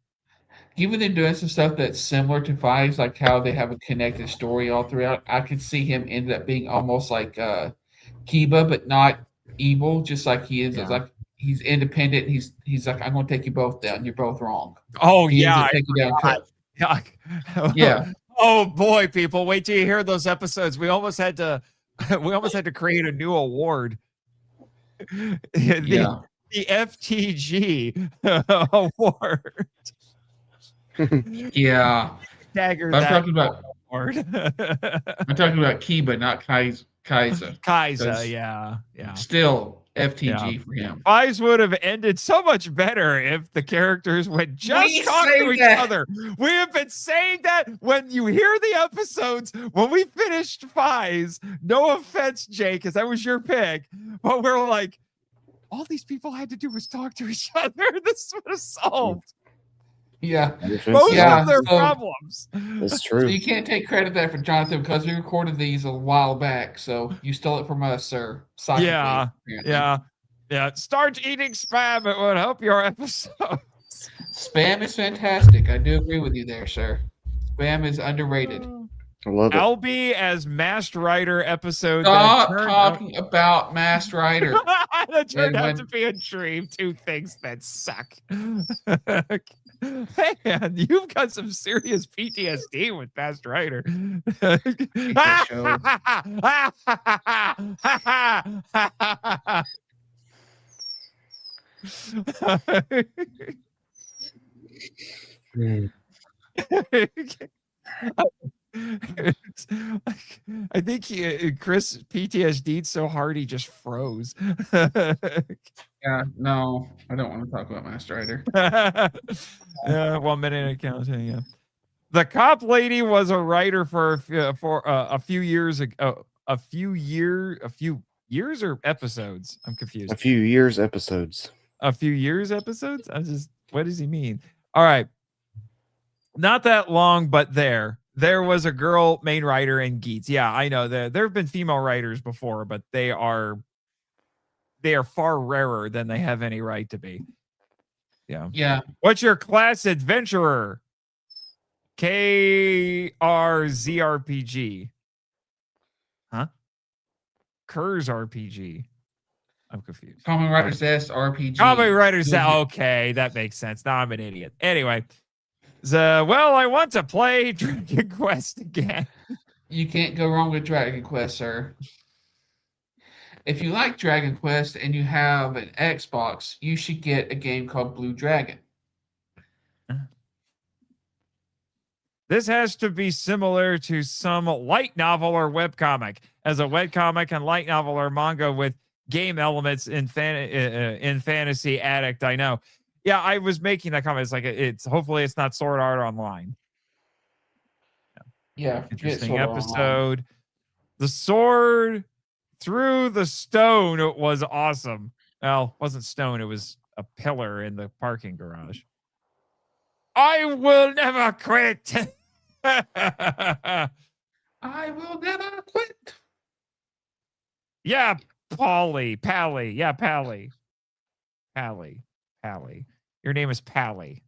given they're doing some stuff that's similar to Fives, like how they have a connected story all throughout, I could see him end up being almost like Kiba, but not evil, just like he is. Yeah. Like he's independent. He's like, I'm going to take you both down. You're both wrong. Oh He ends yeah, up I taking down forgot. Cook. Yeah. Yeah, Oh boy, people, wait till you hear those episodes. We almost had to create a new award. the yeah. the FTG award. Yeah. Dagger But that award. I'm talking about Kiba, not Kaiser. Kaiser, Because yeah. still Yeah. FTG for him. Fives would have ended so much better if the characters would just We talk say to each that. other. We have been saying that when you hear the episodes, when we finished Fives, no offense, Jake, because that was your pick, but we're like, all these people had to do was talk to each other. This would have solved Yeah. most Yeah. of their So, problems. That's so true. you can't take credit there for Jonathan because we recorded these a while back. So you stole it from us, sir. Psychically, Yeah. Start eating spam. It would help your episode. Spam is fantastic. I do agree with you there, sir. Spam is underrated. I love it. Albie as Masked Rider episode Stop that turned talking about Masked Rider. that turned out Edwin. to be a dream. Two things that suck. Man, you've got some serious PTSD with Masked Rider. that I think Chris PTSD'd so hard he just froze. Yeah, no, I don't want to talk about Masked Rider. 1 minute and counting. Yeah, the cop lady was a writer for a few years ago. A few years or episodes? I'm confused. A few years episodes. A few years episodes? What does he mean? All right. Not that long, but there was a girl main writer in Geets. Yeah, I know there have been female writers before, but they are far rarer than they have any right to be. Yeah. Yeah. What's your class adventurer? KRZRPG. Huh? Kurz RPG. I'm confused. Kamen Rider ZEZTZ RPG. Kamen Rider ZEZTZ. Okay, that makes sense. Now I'm an idiot. Anyway, well, I want to play Dragon Quest again. You can't go wrong with Dragon Quest, sir. If you like Dragon Quest and you have an Xbox, you should get a game called Blue Dragon. This has to be similar to some light novel or webcomic. As a webcomic and light novel or manga with game elements in Fantasy Addict, I know. Yeah, I was making that comment. It's like hopefully it's not Sword Art Online. Yeah, interesting episode. The sword through the stone was awesome. Well, it wasn't stone, it was a pillar in the parking garage. I will never quit. I will never quit. Yeah, Pally. Yeah, Pally. Your name is Pally.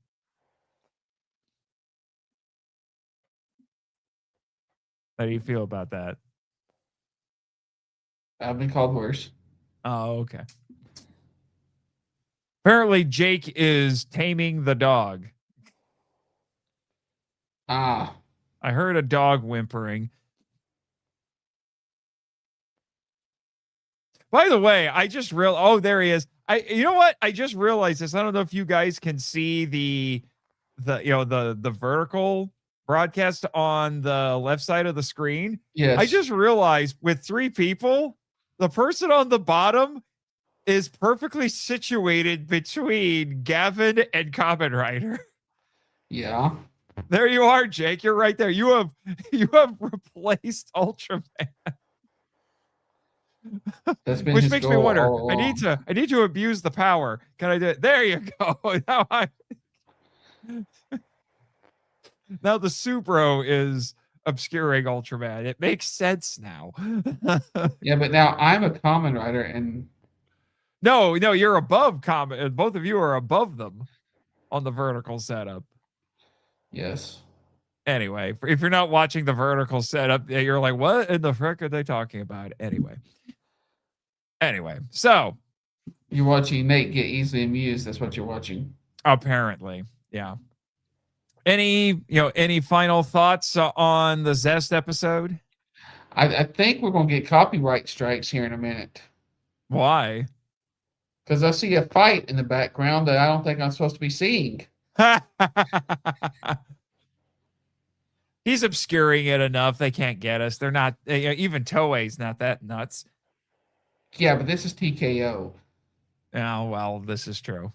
How do you feel about that? I've been called worse. Oh, okay. Apparently, Jake is taming the dog. Ah. I heard a dog whimpering. By the way, I just oh, there he is. You know what? I just realized this. I don't know if you guys can see the vertical broadcast on the left side of the screen. Yes. I just realized with 3 people, the person on the bottom is perfectly situated between Gavin and Kamen Rider. Yeah. There you are, Jake. You're right there. You have replaced Ultraman. That's been Which his makes me goal wonder. all I along. need to abuse the power. Can I do it? There you go. Now the Subro is obscuring Ultraman. It makes sense now. Yeah, but now I'm a Kamen Rider, and No, you're above Kamen. Both of you are above them on the vertical setup. yes. Anyway, if you're not watching the vertical setup, you're like, what in the frick are they talking about? Anyway, so You're watching Nate get easily amused. That's what you're watching. apparently, yeah. Any final thoughts on the Zest episode? I think we're going to get copyright strikes here in a minute. Why? Because I see a fight in the background that I don't think I'm supposed to be seeing. He's obscuring it enough. They can't get us. They're not, even Toei's not that nuts. Yeah, but this is TKO. Oh, well, this is true.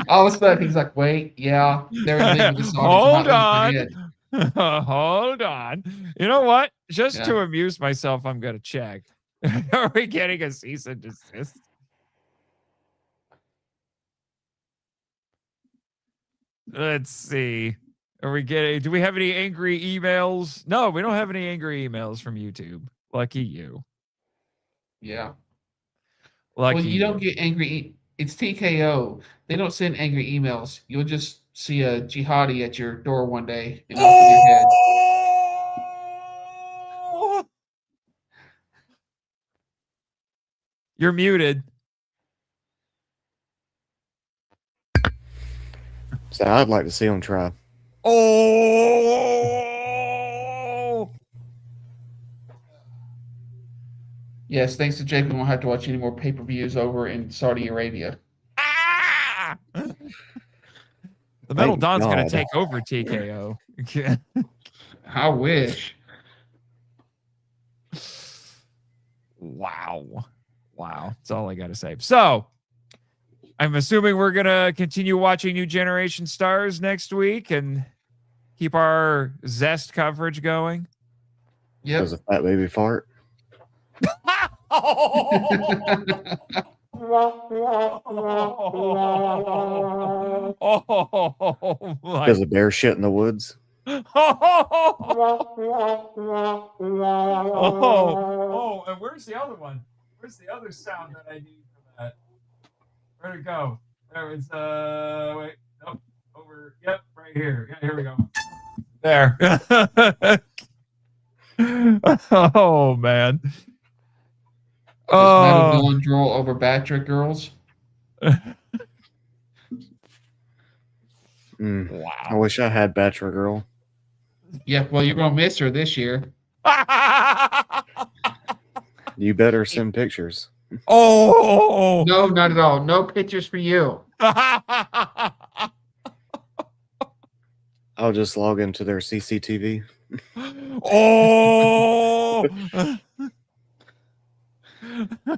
All of a sudden, he's like, wait, yeah, they're leaving this Hold on. Hold on. You know what? Just to amuse myself, I'm going to check. Are we getting a cease and desist? Let's see. Do we have any angry emails? No, we don't have any angry emails from YouTube. Lucky you. Yeah. Lucky well, you don't get angry. It's TKO. They don't send angry emails. You'll just see a jihadi at your door one day and off with your head. You're muted. So I'd like to see him try. Oh! Yes, thanks to Jake, we won't have to watch any more pay-per-views over in Saudi Arabia. Ah! The Metal Don's going to take over TKO. I wish. Wow. That's all I got to say. So, I'm assuming we're going to continue watching New Generation Stars next week and keep our Zest coverage going. Yep. Does a fat baby fart? Does a bear shit in the woods? And where's the other one? Where's the other sound that I need for that? Where'd it go? There was wait, nope, over. Yep, right here. Yeah, here we go. There. Oh man. Metal Dawn drool over Batra girls. Wow. I wish I had Batra Girl. Yeah, well, you're gonna miss her this year. You better send pictures. Oh no, not at all. No pictures for you. I'll just log into their CCTV. Oh.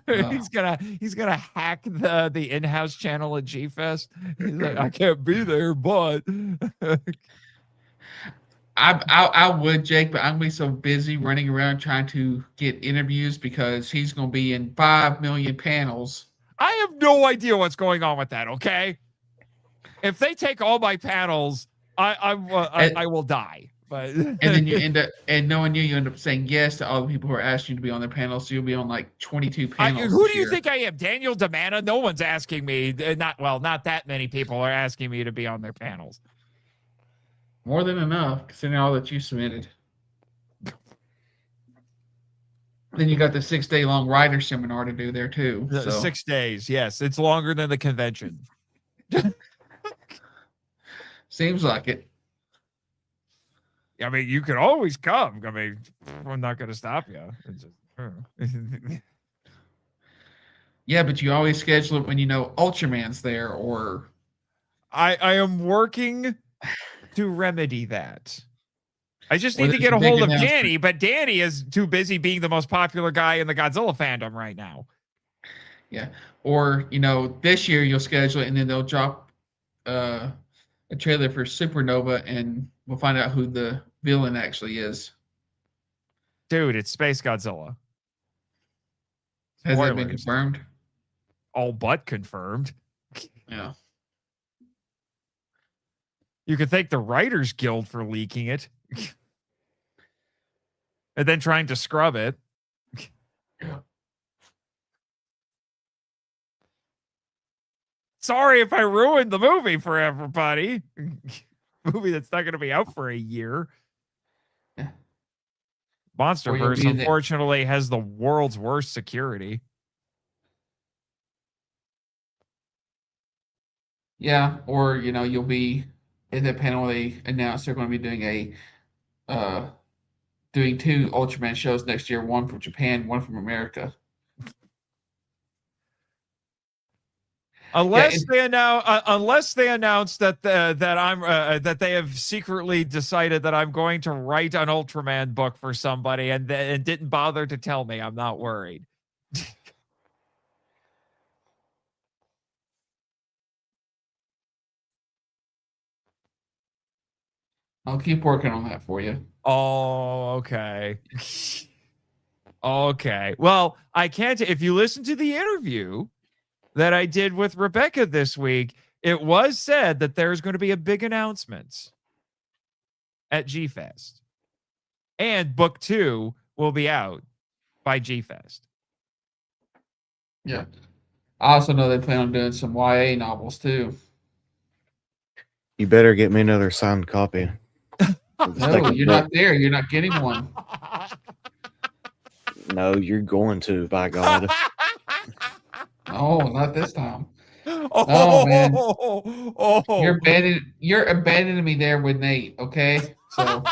He's gonna hack the in-house channel at G-Fest. He's like, I can't be there, but I would, Jake, but I'm gonna be so busy running around trying to get interviews because he's gonna be in 5 million panels. I have no idea what's going on with that. Okay, if they take all my panels, I will die. But and then you end up, and knowing you end up saying yes to all the people who are asking you to be on their panels. So you'll be on like 22 panels. Who do you think I am? Daniel Demana? No one's asking me. Not that many people are asking me to be on their panels. More than enough, considering all that you submitted. Then you got the 6-day long writer seminar to do there too. So. 6 days, yes, it's longer than the convention. Seems like it. I mean, you could always come. I mean, I'm not going to stop you. It's just, Yeah, but you always schedule it when you know Ultraman's there, or I am working to remedy that. I just need to there's get a a big hold of announcement. Danny, but Danny is too busy being the most popular guy in the Godzilla fandom right now. Yeah, or this year you'll schedule it, and then they'll drop a trailer for Supernova, and we'll find out who the villain actually is. Dude, it's Space Godzilla. Has that been Spoilers. confirmed? All but confirmed. Yeah. You could thank the Writers Guild for leaking it. And then trying to scrub it. Sorry if I ruined the movie for everybody. Movie that's not going to be out for a year. Yeah. Monsterverse, unfortunately, has the world's worst security. Yeah, or you'll be in the panel. They announced they're going to be doing 2 Ultraman shows next year, one from Japan, one from America. Unless they announce that that they have secretly decided that I'm going to write an Ultraman book for somebody and didn't bother to tell me, I'm not worried. I'll keep working on that for you. Oh, okay. Okay. Well, I can't. If you listen to the interview that I did with Rebecca this week, it was said that there's going to be a big announcement at G-Fest. And book 2 will be out by G-Fest. Yeah. I also know they plan on doing some YA novels too. You better get me another signed copy. No, you're not there. You're not getting one. No, you're going to, by God. Oh, not this time. Oh man. Oh. You're abandoning me there with Nate, okay? So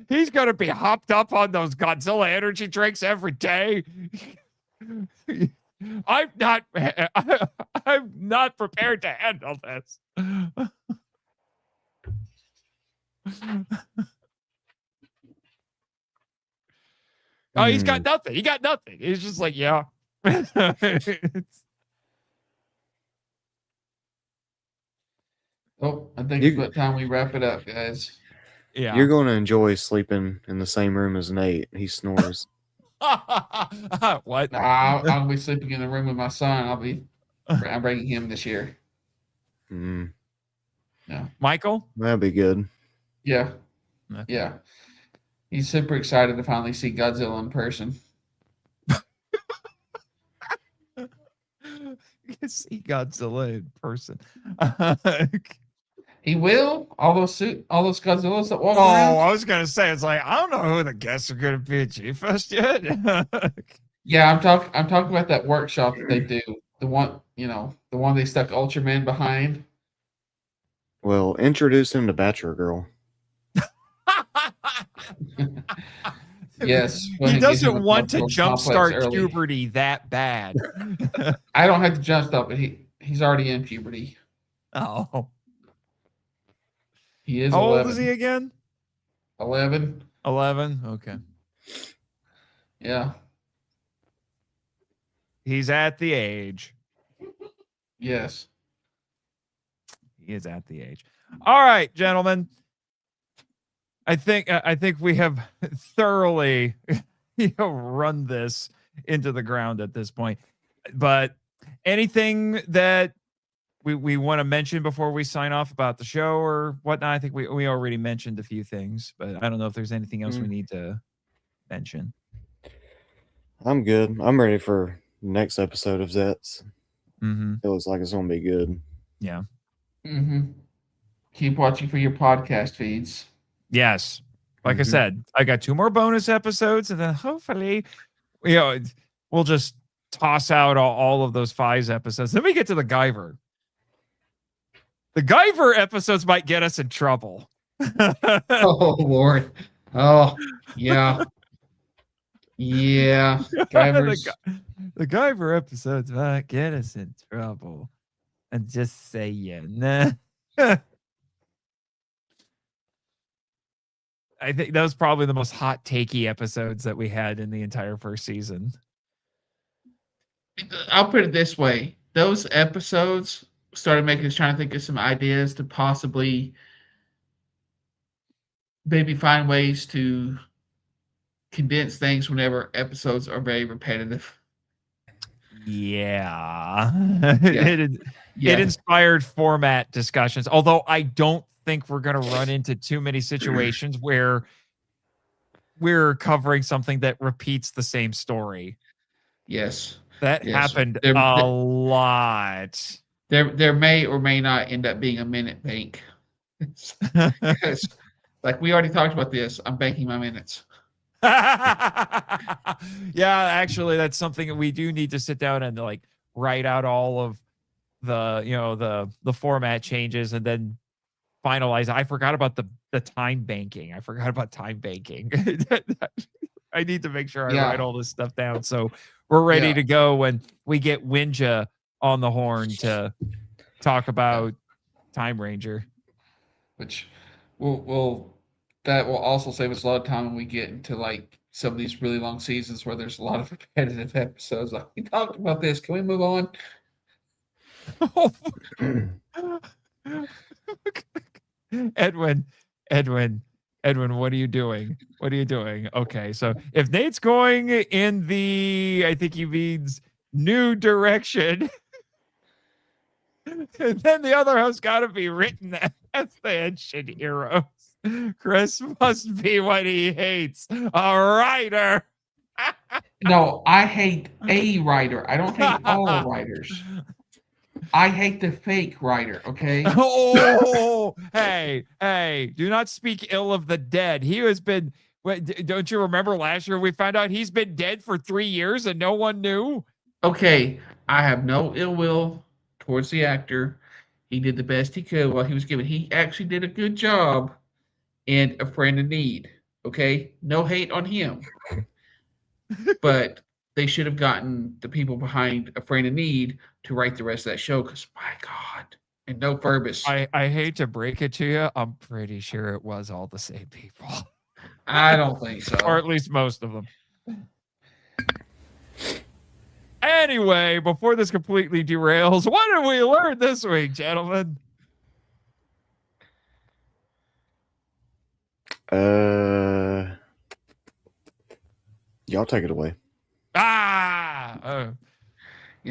he's gonna be hopped up on those Godzilla energy drinks every day. I'm not prepared to handle this. Oh, he's got nothing. He got nothing. He's just like, yeah. Oh, I think it's about time we wrap it up, guys. Yeah. You're going to enjoy sleeping in the same room as Nate. He snores. What? I'll be sleeping in the room with my son. I'm bringing him this year. Yeah. Michael? That'd be good. Yeah. Okay. Yeah. He's super excited to finally see Godzilla in person. You can see Godzilla in person. He will. All those Godzillas that walk Oh, around. I was gonna say, it's like, I don't know who the guests are gonna be at G-Fest yet. Yeah, I'm talking about that workshop that they do. The one they stuck Ultraman behind. Well, introduce him to Bachelor Girl. Yes. He doesn't want to jumpstart puberty that bad. I don't have to jumpstart, but he's already in puberty. Oh. He is How 11. old is he again? 11. 11? Okay. Yeah. He's at the age. Yes. He is at the age. All right, gentlemen. I think we have thoroughly run this into the ground at this point. But anything that we want to mention before we sign off about the show or whatnot? I think we already mentioned a few things, but I don't know if there's anything else we need to mention. I'm good. I'm ready for next episode of ZETZ. Mm-hmm. It looks like it's going to be good. Yeah. Mm-hmm. Keep watching for your podcast feeds. Yes. Like I said, I got 2 more bonus episodes, and then hopefully, we'll just toss out all of those 5 episodes. Then we get to the Guyver. The Guyver episodes might get us in trouble. Oh Lord. Oh yeah. Yeah. Guyver's. The Guyver episodes might get us in trouble. I'm just saying. I think that was probably the most hot takey episodes that we had in the entire first season. I'll put it this way. Those episodes started making us trying to think of some ideas to possibly maybe find ways to condense things whenever episodes are very repetitive. Yeah. Yeah. It inspired format discussions, although I don't think we're going to run into too many situations where we're covering something that repeats the same story. Yes. That Yes. happened a lot. There may or may not end up being a minute bank. Because, like we already talked about this, I'm banking my minutes. Yeah, actually, that's something that we do need to sit down and like write out all of the the format changes and then finalize. I forgot about the time banking. I forgot about time banking. I need to make sure I write all this stuff down so we're ready to go when we get Winja on the horn to talk about Time Ranger. Which that will also save us a lot of time when we get into like some of these really long seasons where there's a lot of repetitive episodes. Like, we talked about this. Can we move on? Edwin, what are you doing? Okay, so if Nate's going in the, I think he means new direction, then the other house got to be written as the Henshin heroes. Chris must be what he hates, a writer. No, I hate a writer. I don't hate all writers. I hate the fake writer, okay? Oh, hey, do not speak ill of the dead. He has been, don't you remember last year we found out he's been dead for 3 years and no one knew? Okay, I have no ill will towards the actor. He did the best he could while he was given. He actually did a good job in A Friend in Need, okay? No hate on him. But they should have gotten the people behind A Friend in Need to write the rest of that show because, my God, and no Furbus. I hate to break it to you. I'm pretty sure it was all the same people. I don't think so. Or at least most of them. Anyway, before this completely derails, what did we learn this week, gentlemen? Y'all take it away.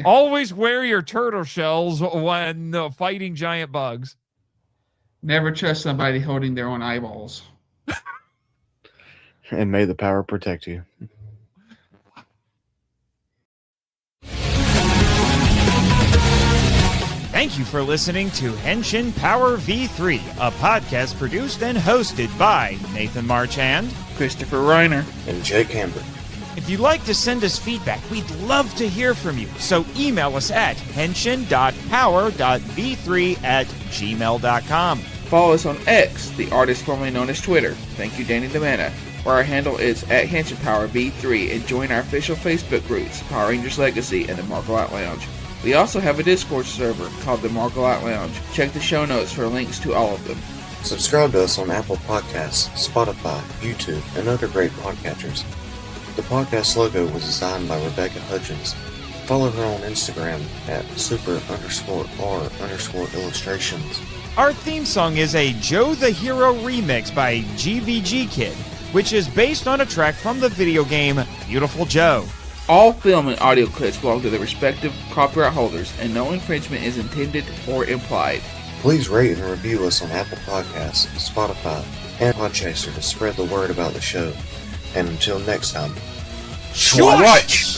Always wear your turtle shells when fighting giant bugs. Never trust somebody holding their own eyeballs. And may the power protect you. Thank you for listening to Henshin Power V3, a podcast produced and hosted by Nathan Marchand, Christopher Reiner, and Jake Amber. If you'd like to send us feedback, we'd love to hear from you. So email us at henshin.power.v3@gmail.com. Follow us on X, the artist formerly known as Twitter. Thank you, Danny DeManna, where our handle is at HenshinPowerV3, and join our official Facebook groups, Power Rangers Legacy and the Marco Out Lounge. We also have a Discord server called the Marco Out Lounge. Check the show notes for links to all of them. Subscribe to us on Apple Podcasts, Spotify, YouTube, and other great podcatchers. The podcast logo was designed by Rebecca Hutchins. Follow her on Instagram at super_r_illustrations. Our theme song is a Joe the Hero remix by GVG Kid, which is based on a track from the video game Beautiful Joe. All film and audio clips belong to their respective copyright holders, and no infringement is intended or implied. Please rate and review us on Apple Podcasts, Spotify, and Podchaser to spread the word about the show. And until next time, Schwash!